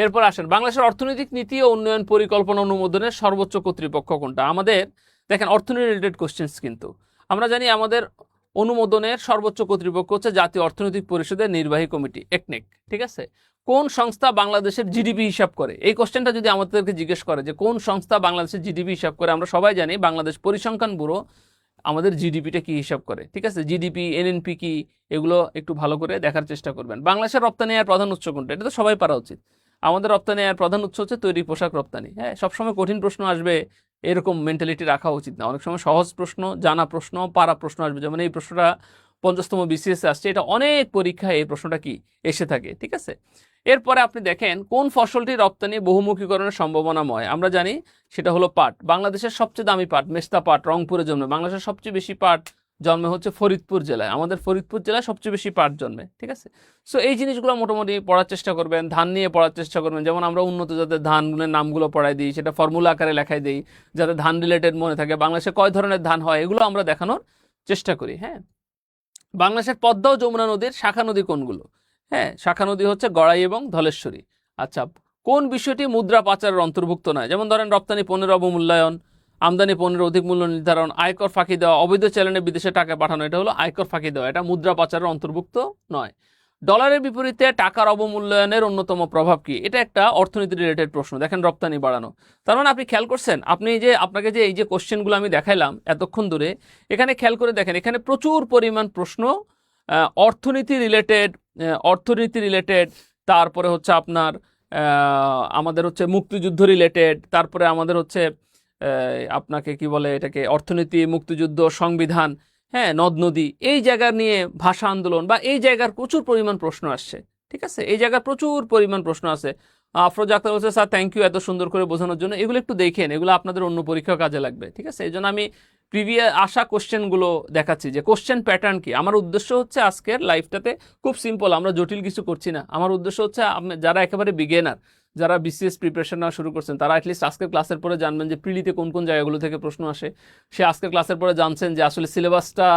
এরপর আসেন, বাংলাদেশের অর্থনৈতিক নীতি ও উন্নয়ন পরিকল্পনা অনুমোদনের সর্বোচ্চ কর্তৃপক্ষ কোনটা? আমাদের দেখেন অর্থনীতি রিলেটেড কোশ্চেন্স, কিন্তু আমরা জানি আমাদের অনুমোদনের সর্বোচ্চ কর্তৃপক্ষ হচ্ছে জাতীয় অর্থনৈতিক পরিষদের নির্বাহী কমিটি, একনেক। ঠিক আছে, কোন সংস্থা বাংলাদেশের জিডিপি হিসাব করে? এই কোশ্চেনটা যদি আমাদেরকে জিজ্ঞেস করে যে কোন সংস্থা বাংলাদেশের জিডিপি হিসাব করে, আমরা সবাই জানি বাংলাদেশ পরিসংখ্যান ব্যুরো আমাদের জিডিপিটা কি হিসাব করে। ঠিক আছে, জিডিপি, এনএনপি কি, এগুলো একটু ভালো করে দেখার চেষ্টা করবেন। বাংলাদেশের রপ্তানি আয়ের প্রধান উৎস কোনটা? এটা তো সবাই পারা উচিত। আমাদের রপ্তানি আয়ের প্রধান উৎস হচ্ছে তৈরি পোশাক রপ্তানি। হ্যাঁ, সবসময় কঠিন প্রশ্ন আসবে এরকম মেন্টালিটি রাখা উচিত না। অনেক সময় সহজ প্রশ্ন, জানা প্রশ্ন, পারা প্রশ্ন আসবে। যেমন এই প্রশ্নটা 50তম বিসিএসে আসছে, এটা অনেক পরীক্ষায় এই প্রশ্নটা কি এসে থাকে। ঠিক আছে, এরপরে আপনি দেখেন কোন ফসলটি রপ্তানি বহুমুখীকরণের সম্ভাবনাময়? আমরা জানি সেটা হলো পাট। বাংলাদেশের সবচেয়ে দামি পাট, মেস্তা পাট, রংপুরে জন্মে। বাংলাদেশের সবচেয়ে বেশি পাট জন্মে হচ্ছে ফরিদপুর জেলায়। আমাদের ফরিদপুর জেলায় সবচেয়ে বেশি পাট জন্মে। ঠিক আছে, সো এই জিনিসগুলো মোটামুটি পড়ার চেষ্টা করবেন। ধান নিয়ে পড়ার চেষ্টা করবেন, যেমন আমরা উন্নত জাতের ধানগুলোর নামগুলো পড়াই দিই, সেটা ফর্মুলা আকারে লেখাই দিই যাতে ধান রিলেটেড মনে থাকে। বাংলাদেশে কয় ধরনের ধান হয় এগুলো আমরা দেখানোর চেষ্টা করি। হ্যাঁ, বাংলাদেশের পদ্মা ও যমুনা নদীর শাখা নদী কোনগুলো? হ্যাঁ, শাখা নদী হচ্ছে গড়াই এবং ধলেশ্বরী। আচ্ছা, কোন বিষয়টি মুদ্রা পাচারের অন্তর্ভুক্ত নয়? যেমন ধরেন রপ্তানি পণ্যের অবমূল্যায়ন, আমদানি পণ্যের অধিক মূল্য নির্ধারণ, আয়কর ফাঁকি দেওয়া, অবৈধ চ্যানেলে বিদেশে টাকা পাঠানো, এটা হলো আয়কর ফাঁকি দেওয়া, এটা মুদ্রা পাচারের অন্তর্ভুক্ত নয়। ডলারের বিপরীতে টাকার অবমূল্যায়নের অন্যতম প্রভাব কি? এটা একটা অর্থনীতি রিলেটেড প্রশ্ন। দেখেন রপ্তানি বাড়ানো, তার মানে আপনি খেয়াল করছেন, আপনাকে যে এই যে কোশ্চেনগুলো আমি দেখাইলাম এতক্ষণ ধরে, এখানে খেয়াল করে দেখেন, এখানে প্রচুর পরিমাণ প্রশ্ন অর্থনীতি রিলেটেড, তারপরে হচ্ছে আপনার আমাদের হচ্ছে মুক্তিযুদ্ধ রিলেটেড, তারপরে আমাদের হচ্ছে আপনাকে কি বলে এটাকে, অর্থনীতি, মুক্তিযুদ্ধ, সংবিধান, হ্যাঁ, নদ নদী, এই জায়গা নিয়ে ভাষা আন্দোলন বা এই জায়গার প্রচুর পরিমাণ প্রশ্ন আসছে। ঠিক আছে, এই জায়গার প্রচুর পরিমাণ প্রশ্ন আছে। আফরোজ আক্তার বলছে স্যার থ্যাংক ইউ এত সুন্দর করে বোঝানোর জন্য। এগুলো একটু দেখেন, এগুলো আপনাদের অন্য পরীক্ষা কাজে লাগবে। ঠিক আছে, এই জন্য আমি প্রিভিয়াস আসা কোশ্চেনগুলো দেখাচ্ছি যে কোশ্চেন প্যাটার্ন কি। আমার উদ্দেশ্য হচ্ছে আজকের লাইফটাতে খুব সিম্পল, আমরা জটিল কিছু করছি না। আমার উদ্দেশ্য হচ্ছে যারা একেবারে বিগিনার, যারা বিসিএস প্রিপারেশন নেওয়া শুরু করছেন, তারা অ্যাটলিস্ট আজকের ক্লাসের পরে জানবেন যে প্রিলিতে কোন কোন জায়গাগুলো থেকে প্রশ্ন আসে। সে আজকের ক্লাসের পরে জানছেন যে আসলে সিলেবাসটা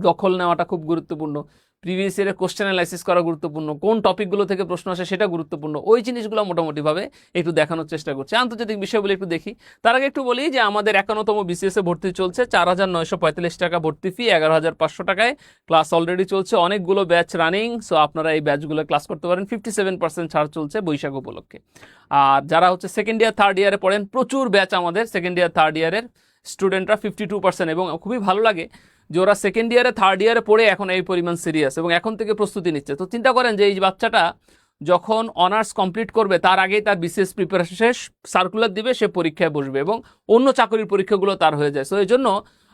দখল নেওয়াটা খুব গুরুত্বপূর্ণ, প্রিভিয়াস ইয়ারে কোশ্চেন অ্যানালাইসিস করা গুরুত্বপূর্ণ, কোন টপিকগুলো থেকে প্রশ্ন আসে সেটা গুরুত্বপূর্ণ। ওই জিনিসগুলো মোটামুটিভাবে একটু দেখানোর চেষ্টা করছি। আন্তর্জাতিক বিষয়গুলো একটু দেখি। তার আগে একটু বলি যে আমাদের 51তম বিসিএসে ভর্তি চলছে, 4,945 টাকা ভর্তি ফি, 11,500 টাকায় ক্লাস অলরেডি চলছে, অনেকগুলো ব্যাচ রানিং। সো আপনারা এই ব্যাচগুলো ক্লাস করতে পারেন, 57% ছাড় চলছে বৈশাখ উপলক্ষে। আর যারা হচ্ছে সেকেন্ড ইয়ার থার্ড ইয়ারে পড়েন, প্রচুর ব্যাচ আমাদের সেকেন্ড ইয়ার থার্ড ইয়ারের, স্টুডেন্টরা 52%। এবং খুবই ভালো লাগে যে ওরা সেকেন্ড ইয়ারে থার্ড ইয়ারে পড়ে এখন এই পরিমাণ সিরিয়াস এবং এখন থেকে প্রস্তুতি নিচ্ছে। তো চিন্তা করেন যে এই বাচ্চাটা যখন অনার্স কমপ্লিট করবে তার আগেই তার বিসিএস প্রিপারেশন শেষ, সার্কুলার দিবে, সে পরীক্ষায় বসবে এবং অন্য চাকরির পরীক্ষাগুলো তার হয়ে যায়। সো এই জন্য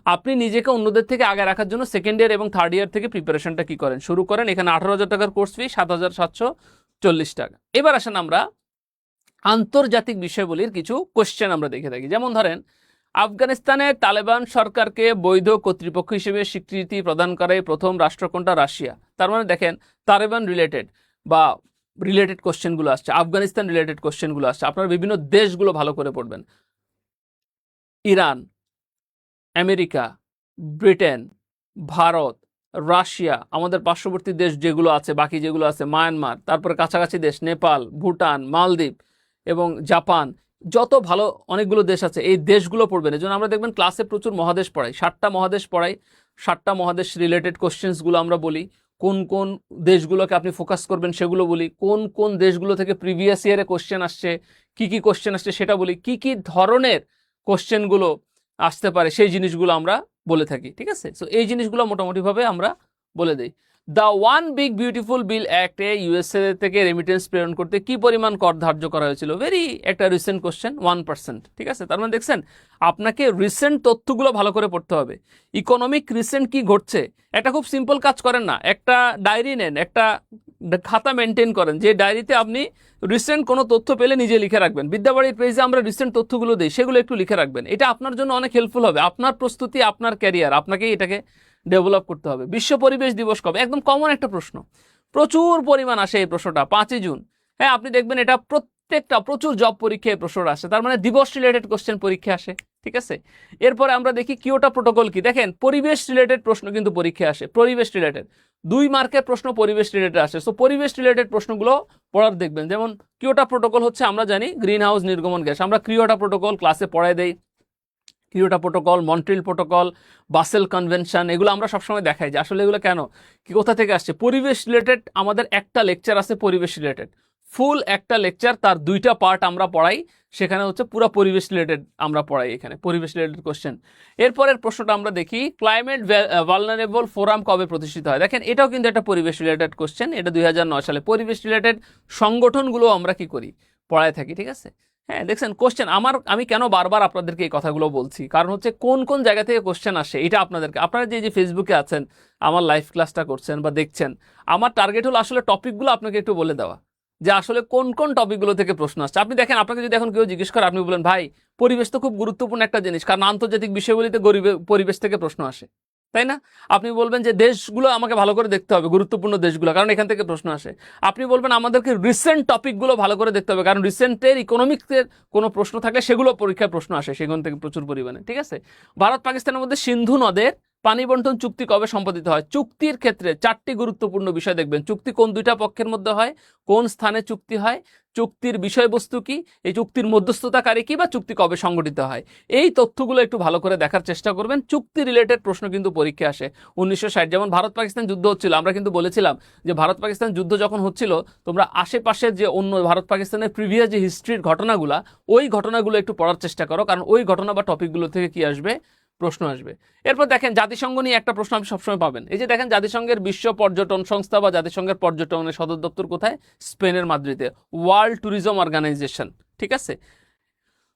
আপনি নিজেকে অন্যদের থেকে আগে রাখার জন্য সেকেন্ড ইয়ার এবং থার্ড ইয়ার থেকে প্রিপারেশনটা কি করেন, শুরু করেন। এখানে 18,000 টাকার কোর্স ফি, 7,740 টাকা। এবার আসেন আমরা আন্তর্জাতিক বিষয়গুলির কিছু কোশ্চেন আমরা দেখে থাকি। যেমন ধরেন, আফগানিস্তানের তালেবান সরকারকে বৈধ কর্তৃপক্ষ হিসেবে স্বীকৃতি প্রদান করে প্রথম রাষ্ট্র কোনটা? রাশিয়া। তার মানে দেখেন তালেবান রিলেটেড বা রিলেটেড কোশ্চেনগুলো আসছে, আফগানিস্তান রিলেটেড কোশ্চেনগুলো আসছে। আপনারা বিভিন্ন দেশগুলো ভালো করে পড়বেন। Iran, America, Britain, Bharat, Russia, আমাদের পার্শ্ববর্তী দেশ যেগুলো আছে, বাকি যেগুলো আছে, মায়ানমার, তারপরে কাছাকাছি দেশ নেপাল, ভুটান, মালদ্বীপ এবং জাপান, যত ভালো অনেকগুলো দেশ আছে, এই দেশগুলো পড়বেন। এই জন্য আমরা দেখবেন ক্লাসে প্রচুর মহাদেশ পড়াই, 7টা মহাদেশ পড়াই। 7টা মহাদেশ রিলেটেড কোশ্চেন্সগুলো আমরা বলি, কোন কোন দেশগুলোকে আপনি ফোকাস করবেন সেগুলো বলি, কোন কোন দেশগুলো থেকে প্রিভিয়াস ইয়ারে কোশ্চেন আসছে, কি কি কোশ্চেন আসছে সেটা বলি, কি কি ধরনের কোশ্চেনগুলো আসতে পারে সেই জিনিসগুলো আমরা বলে থাকি। ঠিক আছে, সো এই জিনিসগুলো মোটামুটিভাবে আমরা বলে দিই। The one big beautiful bill অ্যাক্টে ইউএসএ থেকে রেমিটেন্স প্রেরণ করতে কি পরিমাণ কর ধার্য করা হয়েছিল? ভেরি একটা রিসেন্ট কোশ্চেন, 1%। ঠিক আছে, তার মানে দেখছেন আপনাকে রিসেন্ট তথ্যগুলো ভালো করে পড়তে হবে। ইকোনমিক রিসেন্ট কি ঘটছে, একটা খুব সিম্পল কাজ করেন না, একটা ডায়েরি নেন, একটা খাতা মেনটেন করেন, যে ডায়েরিতে আপনি রিসেন্ট কোনো তথ্য পেলে নিজে লিখে রাখবেন। বিদ্যাবাড়ির পেজে আমরা রিসেন্ট তথ্যগুলো দিই, সেগুলো একটু লিখে রাখবেন। এটা আপনার জন্য অনেক হেল্পফুল হবে। আপনার প্রস্তুতি, আপনার ক্যারিয়ার, আপনাকেই এটাকে ডেভেলপ করতে হবে। বিশ্ব পরিবেশ দিবস কবে? একদম কমন একটা প্রশ্ন, প্রচুর পরিমাণ আসে এই প্রশ্নটা, 5ই জুন। হ্যাঁ, আপনি দেখবেন এটা প্রত্যেকটা প্রচুর জব পরীক্ষায় এই প্রশ্নটা আসে, তার মানে দিবস রিলেটেড কোশ্চেন পরীক্ষা আসে। ঠিক আছে, এরপরে আমরা দেখি কিয়োটো প্রোটোকল কি। দেখেন পরিবেশ রিলেটেড প্রশ্ন কিন্তু পরীক্ষায় আসে, পরিবেশ রিলেটেড 2 মার্কের প্রশ্ন পরিবেশ রিলেটেড আসে। সো পরিবেশ রিলেটেড প্রশ্নগুলো পড়ার দেখবেন। যেমন কিয়োটো প্রোটোকল হচ্ছে আমরা জানি গ্রিন হাউস নির্গমন গ্যাস, আমরা কিয়োটো প্রোটোকল ক্লাসে পড়াই দেই। Kyoto protocol, Montreal protocol, basil convention, এগুলো আমরা সবসময় দেখাই যে আসলে এগুলো কেন, কি কোথা থেকে আসছে। পরিবেশ রিলেটেড আমাদের একটা লেকচার আছে পরিবেশ রিলেটেড, ফুল একটা লেকচার, তার 2টা পার্ট আমরা পড়াই, সেখানে হচ্ছে পুরো পরিবেশ রিলেটেড আমরা পড়াই, এখানে পরিবেশ রিলেটেড কোশ্চেন। এরপরের প্রশ্নটা আমরা দেখি, ক্লাইমেট ভালনারেবল ফোরাম কবে প্রতিষ্ঠিত হয়? দেখেন এটাও কিন্তু একটা পরিবেশ রিলেটেড কোশ্চেন, এটা 2009 সালে। পরিবেশ রিলেটেড সংগঠনগুলো আমরা কি করি, পড়ায় থাকি। ঠিক আছে, হ্যাঁ দেখছেন কোশ্চেন আমি কেন বারবার আপনাদেরকে এই কথাগুলো বলছি, কারণ হচ্ছে কোন কোন জায়গা থেকে কোশ্চেন আসে এটা আপনাদেরকে, আপনারা যে ফেসবুকে আছেন, আমার লাইভ ক্লাসটা করছেন বা দেখছেন, আমার টার্গেট হলো আসলে টপিকগুলো আপনাকে একটু বলে দেওয়া, যে আসলে কোন কোন টপিকগুলো থেকে প্রশ্ন আসছে। আপনি দেখেন, আপনাকে যদি এখন কেউ জিজ্ঞেস করে, আপনি বলেন ভাই পরিবেশ তো খুব গুরুত্বপূর্ণ একটা জিনিস, কারণ আন্তর্জাতিক বিষয়গুলিতে পরিবেশ থেকে প্রশ্ন আসে, তাই না? আপনি বলবেন যে দেশগুলো আমাকে ভালো করে দেখতে হবে, গুরুত্বপূর্ণ দেশগুলো, কারণ এখান থেকে প্রশ্ন আসে। আপনি বলবেন আমাদেরকে রিসেন্ট টপিকগুলো ভালো করে দেখতে হবে, কারণ রিসেন্টের ইকোনমিক্সের কোনো প্রশ্ন থাকলে সেগুলো পরীক্ষায় প্রশ্ন আসে সেখান থেকে প্রচুর পরিমাণে। ঠিক আছে, ভারত পাকিস্তানের মধ্যে সিন্ধু নদের পানি বন্টন চুক্তি কবে সম্পাদিত হয়? চুক্তির ক্ষেত্রে 4টি গুরুত্বপূর্ণ বিষয় দেখবেন। চুক্তি কোন 2টা পক্ষের মধ্যে হয়, কোন স্থানে চুক্তি হয়, চুক্তির বিষয়বস্তু কি, এই চুক্তির মধ্যস্থতাকারী কি, বা চুক্তি কবে সংগঠিত হয়, এই তথ্যগুলো একটু ভালো করে দেখার চেষ্টা করবেন। চুক্তি রিলেটেড প্রশ্ন কিন্তু পরীক্ষা আসে। 1960 যেমন ভারত পাকিস্তান যুদ্ধ হচ্ছিল, আমরা কিন্তু বলেছিলাম যে ভারত পাকিস্তান যুদ্ধ যখন হচ্ছিল, তোমরা আশেপাশের যে অন্য ভারত পাকিস্তানের প্রিভিয়াস যে হিস্ট্রির ঘটনাগুলা, ওই ঘটনাগুলো একটু পড়ার চেষ্টা করো, কারণ ওই ঘটনা বা টপিকগুলো থেকে কি আসবে, প্রশ্ন আসবে। এরপর দেখেন জাতিসংঘ নিয়ে একটা প্রশ্ন আপনি সবসময় পাবেন। এই যে দেখেন জাতিসংঘের বিশ্ব পর্যটন সংস্থা বা জাতিসংঘের পর্যটনের সদর দপ্তর কোথায়? স্পেনের মাদ্রিদে, ওয়ার্ল্ড ট্যুরিজম অর্গানাইজেশন। ঠিক আছে,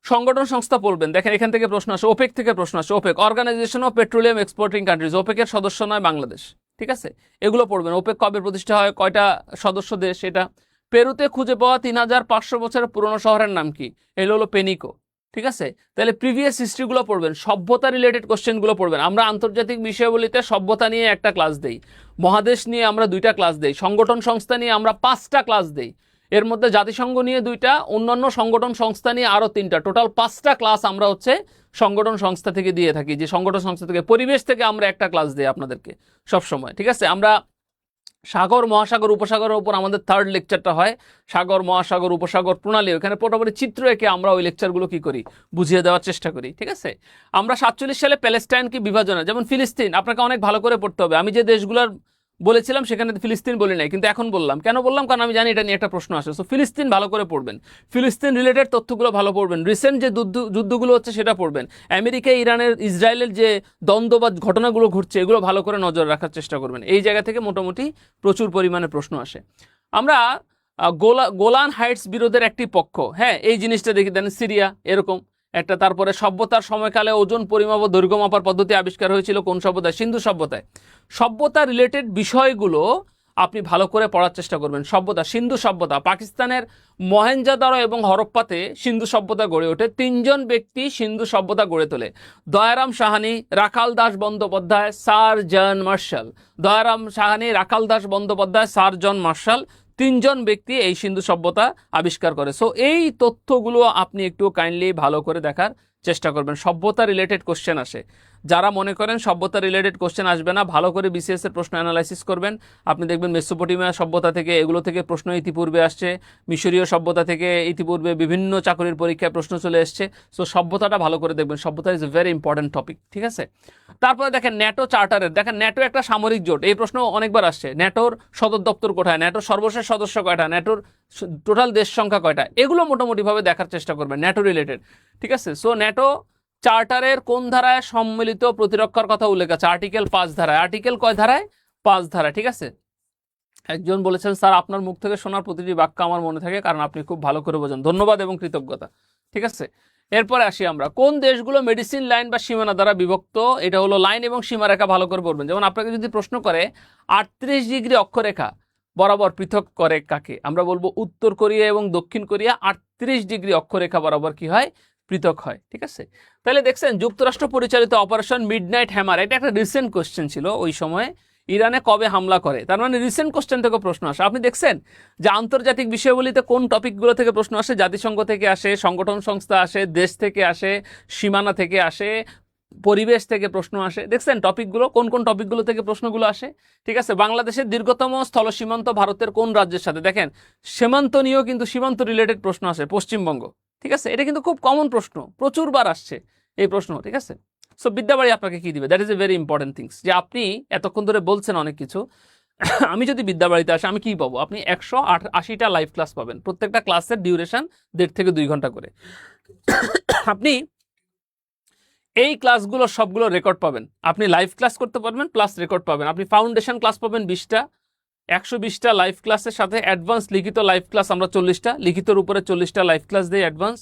সংগঠন সংস্থা পড়বেন। দেখেন এখান থেকে প্রশ্ন আসে, ওপেক থেকে প্রশ্ন আসে, OPEC organisation of petroleum exporting countries, ওপেকের সদস্য নয় বাংলাদেশ। ঠিক আছে, এগুলো পড়বেন। ওপেক কবে প্রতিষ্ঠা হয়, কয়টা সদস্য দেশ এটা। পেরুতে খুঁজে পাওয়া 3500 বছরের পুরনো শহরের নাম কি? এগুলো হলো পেনিকো। ঠিক আছে, তাহলে প্রিভিয়াস হিস্ট্রিগুলো পড়বেন, সভ্যতা রিলেটেড কোশ্চেনগুলো পড়বেন। আমরা আন্তর্জাতিক বিষয়াবলিতে সভ্যতা নিয়ে একটা ক্লাস দেই, মহাদেশ নিয়ে আমরা 2টা ক্লাস দেই, সংগঠন সংস্থা নিয়ে আমরা 5টা ক্লাস দেই, এর মধ্যে জাতিসংঘ নিয়ে 2টা, অন্যান্য সংগঠন সংস্থা নিয়ে আরো 3টা, টোটাল 5টা ক্লাস আমরা হচ্ছে সংগঠন সংস্থা থেকে দিয়ে থাকি। যে সংগঠন সংস্থা থেকে, পরিবেশ থেকে আমরা একটা ক্লাস দিই আপনাদেরকে সব সময়। ঠিক আছে, আমরা সাগর মহাসাগর উপসাগরের উপর আমাদের 3rd লেকচারটা হয়, সাগর মহাসাগর উপসাগর প্রণালী, ওখানে মোটামুটি চিত্র এঁকে আমরা ওই লেকচারগুলো কি করি, বুঝিয়ে দেওয়ার চেষ্টা করি। ঠিক আছে, আমরা 47 সালে প্যালেস্টাইন কি বিভাজনে, যেমন ফিলিস্তিন আপনাকে অনেক ভালো করে পড়তে হবে। আমি যে দেশগুলোর বলেছিলাম, সেখানে ফিলিস্তিন বলি নাই, কিন্তু এখন বললাম। কেন বললাম? কারণ আমি জানি এটা নিয়ে একটা প্রশ্ন আসে। সো ফিলিস্তিন ভালো করে পড়বেন, ফিলিস্তিন রিলেটেড তথ্যগুলো ভালো পড়বেন, রিসেন্ট যে যুদ্ধগুলো হচ্ছে সেটা পড়বেন, আমেরিকা ইরানের ইসরায়েলের যে দ্বন্দ্ব বা ঘটনাগুলো ঘটছে এগুলো ভালো করে নজর রাখার চেষ্টা করবেন। এই জায়গা থেকে মোটামুটি প্রচুর পরিমাণে প্রশ্ন আসে। আমরা গোলান হাইটস বিরোধের একটি পক্ষ, হ্যাঁ, এই জিনিসটা দেখি দেন, সিরিয়া এরকম একটা। তারপরে সভ্যতার সময়কালে ওজন পরিমাপ ও দৈর্ঘ্য মাপার পদ্ধতি আবিষ্কার হয়েছিল কোন সভ্যতায়? সিন্ধু সভ্যতায়। সভ্যতা রিলেটেড বিষয়গুলো আপনি ভালো করে পড়ার চেষ্টা করবেন। সভ্যতা, সিন্ধু সভ্যতা, পাকিস্তানের মহেঞ্জোদারো এবং হরপ্পাতে সিন্ধু সভ্যতা গড়ে ওঠে। 3জন ব্যক্তি সিন্ধু সভ্যতা গড়ে তোলে: Dayaram Sahni, Rakhal Das Bandyopadhyay, sir John Marshall. Dayaram Sahni, Rakhal Das Bandyopadhyay, sir John Marshall, 3জন ব্যক্তি এই সিন্ধু সভ্যতা আবিষ্কার করে। সো এই তথ্যগুলো আপনি একটু কাইন্ডলি ভালো করে দেখার চেষ্টা করবেন। সভ্যতা রিলেটেড কোশ্চেন আসে, যারা মনে করেন সভ্যতা রিলেটেড কোশ্চেন আসবে না, ভালো করে বিসিএস এর প্রশ্ন অ্যানালাইসিস করবেন। আপনি দেখবেন মেসোপটেমিয়া সভ্যতা থেকে এগুলো থেকে প্রশ্ন ইতিপূর্বে আসছে, মিশরীয় সভ্যতা থেকে ইতিপূর্বে বিভিন্ন চাকরির পরীক্ষায় প্রশ্ন চলে এসছে। সো সভ্যতাটা ভালো করে দেখবেন, সভ্যতা is a very important topic, ঠিক আছে? তারপরে দেখেন ন্যাটো চার্টারের, দেখেন ন্যাটো একটা সামরিক জোট, এই প্রশ্ন অনেকবার আসছে। ন্যাটোর সদর দপ্তর কোথায়, ন্যাটোর সর্বশেষ সদস্য কয়টা, ন্যাটোর টোটাল দেশ সংখ্যা কয়টা, এগুলো মোটামুটিভাবে দেখার চেষ্টা করবেন ন্যাটো রিলেটেড, ঠিক আছে? সো ন্যাটো চার্টারের কোন ধারায় সম্মিলিত প্রতিরক্ষার কথা উল্লেখ আছে? আর্টিকেল 5 ধারায়। আর্টিকেল কয় ধারায়? 5 ধারায়, ঠিক আছে? একজন বলেছেন, স্যার আপনার মুখ থেকে শোনার প্রতিটি বাক্য আমার মনে থাকে, কারণ আপনি খুব ভালো করে বোঝেন। ধন্যবাদ এবং কৃতজ্ঞতা, ঠিক আছে? এরপরে আসি আমরা, কোন দেশগুলো মেডিসিন লাইন বা সীমানা দ্বারা বিভক্ত? এটা হলো লাইন এবং সীমারেখা, ভালো করে পড়বেন। যেমন আপনাকে যদি প্রশ্ন করে 38 ডিগ্রি অক্ষরেখা বরাবর পৃথক করে কাকে, আমরা বলবো উত্তর কোরিয়া এবং দক্ষিণ কোরিয়া 38 ডিগ্রি অক্ষরেখা বরাবর কি হয়? পৃথক হয়, ঠিক আছে? তাহলে দেখছেন, যুক্তরাষ্ট্র পরিচালিত অপারেশন মিডনাইট হ্যামার, এটা একটা রিসেন্ট কোশ্চেন ছিল। ওই সময় ইরানে কবে হামলা করে? তার মানে রিসেন্ট কোশ্চেন থেকে প্রশ্ন আসে। আপনি দেখছেন যে আন্তর্জাতিক বিষয়গুলিতে কোন টপিকগুলো থেকে প্রশ্ন আসে? জাতিসংঘ থেকে আসে, সংগঠন সংস্থা আসে, দেশ থেকে আসে, সীমানা থেকে আসে, পরিবেশ থেকে প্রশ্ন আসে। দেখছেন টপিকগুলো, কোন কোন টপিকগুলো থেকে প্রশ্নগুলো আসে, ঠিক আছে? বাংলাদেশের দীর্ঘতম স্থল সীমান্ত ভারতের কোন রাজ্যের সাথে? দেখেন সীমান্ত নিয়েও কিন্তু সীমান্ত রিলেটেড প্রশ্ন আসে, পশ্চিমবঙ্গ, ঠিক আছে? এটা কিন্তু খুব কমন প্রশ্ন, প্রচুরবার আসছে এই প্রশ্ন, ঠিক আছে? সো বিদ্যাবাড়ি আপনাকে কি দিবে? That is a very important things, যে আপনি এতক্ষণ ধরে বলছেন অনেক কিছু। আমি যদি বিদ্যাবাড়িতে আসি আমি কি পাবো? আপনি 180টা লাইভ ক্লাস পাবেন, প্রত্যেকটা ক্লাসের ডিউরেশন 1.5 থেকে 2 ঘন্টা করে। আপনি এই ক্লাসগুলো সবগুলো রেকর্ড পাবেন, আপনি লাইভ ক্লাস করতে পারবেন প্লাস রেকর্ড পাবেন। আপনি ফাউন্ডেশন ক্লাস পাবেন 20টা, 120টা লাইভ ক্লাসের সাথে অ্যাডভান্স লিখিত লাইভ ক্লাস আমরা 40টা, লিখিতর উপরে 40টা লাইভ ক্লাস দিয়ে অ্যাডভান্স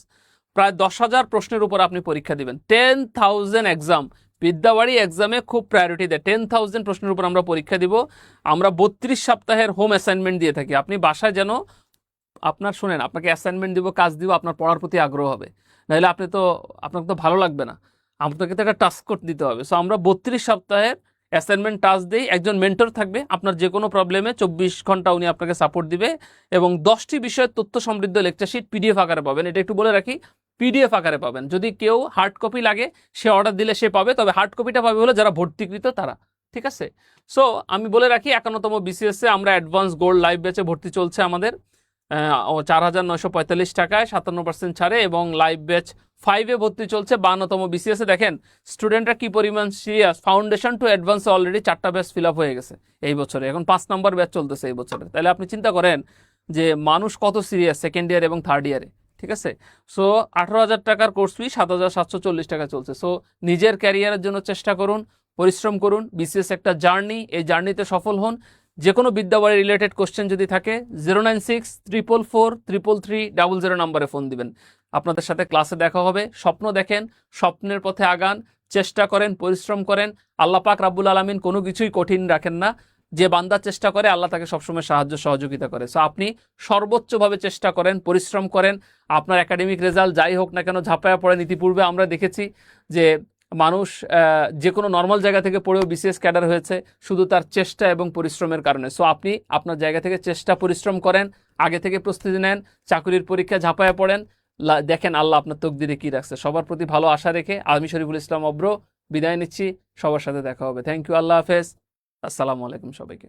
প্রায় 10,000 প্রশ্নের উপর আপনি পরীক্ষা দিবেন। 10,000 এক্সাম, বিদ্যাবাড়ি এক্সামে খুব প্রায়োরিটি দেয়। 10,000 প্রশ্নের উপর আমরা পরীক্ষা দিব। আমরা 32 সপ্তাহের হোম অ্যাসাইনমেন্ট দিয়ে থাকি। আপনি বাসায় যেন আপনার, শোনেন, আপনাকে অ্যাসাইনমেন্ট দিব, কাজ দিব, আপনার পড়ার প্রতি আগ্রহ হবে, নাহলে আপনাকে তো ভালো লাগবে না, আপনাকে তো একটা টাস্ক করতে দিতে হবে। সো আমরা 32 সপ্তাহের অ্যাসাইনমেন্ট টাস্ক দিই, একজন মেন্টর থাকবে, আপনার যে কোনো প্রবলেমে 24 ঘন্টা উনি আপনাকে সাপোর্ট দিবে, এবং 10টি বিষয়ের তথ্য সমৃদ্ধ লেকচার শিট পিডিএফ আকারে পাবেন। এটা একটু বলে রাখি, পিডিএফ আকারে পাবেন। যদি কেউ হার্ড কপি লাগে সে অর্ডার দিলে সে পাবে, তবে হার্ড কপিটা পাবে হলো যারা ভর্তিকৃত তারা, ঠিক আছে? সো আমি বলে রাখি, 51তম বিসিএসে আমরা অ্যাডভান্স গোল্ড লাইভ ব্যাচে ভর্তি চলছে আমাদের 4,945 টাকায় 57% ছাড়ে, এবং লাইভ ব্যাচ 5-এ ভর্তি চলছে 52তম বিসিএসে। দেখেন স্টুডেন্টরা কি পরিমাণ serious, foundation to advance already 4টা ব্যাচ ফিল আপ হয়ে গেছে এই বছরে, এখন 5 নম্বর ব্যাচ চলতেছে এই বছরে। তাহলে আপনি চিন্তা করেন যে মানুষ কত সিরিয়াস সেকেন্ড ইয়ার এবং থার্ড ইয়ারে, ঠিক আছে? সো 18,000 টাকার কোর্স ফি 7,740 টাকা চলছে। সো নিজের ক্যারিয়ারের জন্য চেষ্টা করুন, পরিশ্রম করুন। বিসিএস একটা জার্নি, এই জার্নিতে সফল হন। যে কোনো বিদ্যাবাড়ি রিলেটেড কোশ্চেন যদি থাকে 096-444-33300 নাম্বারে ফোন দিবেন, আপনাদের সাথে ক্লাসে দেখা হবে। স্বপ্ন দেখেন, স্বপ্নের পথে আগান, চেষ্টা করেন, পরিশ্রম করেন। আল্লাহ পাক রাব্বুল আলামিন কোনো কিছুই কঠিন রাখেন না। যে বান্দা চেষ্টা করে আল্লাহ তাকে সবসময় সাহায্য সহযোগিতা করে। সো আপনি সর্বোচ্চভাবে চেষ্টা করেন, পরিশ্রম করেন। আপনার একাডেমিক রেজাল্ট যাই হোক না কেন, ঝাঁপায়া পড়েন। ইতিপূর্বে আমরা দেখেছি যে মানুষ যে কোনো নর্মাল জায়গা থেকে পড়েও বিসিএস ক্যাডার হয়েছে শুধু তার চেষ্টা এবং পরিশ্রমের কারণে। সো আপনি আপনার জায়গা থেকে চেষ্টা পরিশ্রম করেন, আগে থেকে প্রস্তুতি নেন, চাকরির পরীক্ষা ঝাঁপায়া পড়েন, দেখেন আল্লাহ আপনার তকদিরে কি রাখছে। সবার প্রতি ভালো আশা রেখে আমি শরীফুল ইসলাম অব্র বিদায় নিচ্ছি। সবার সাথে দেখা হবে। থ্যাংক ইউ, আল্লাহ হাফেজ, আসসালামু আলাইকুম সবাইকে।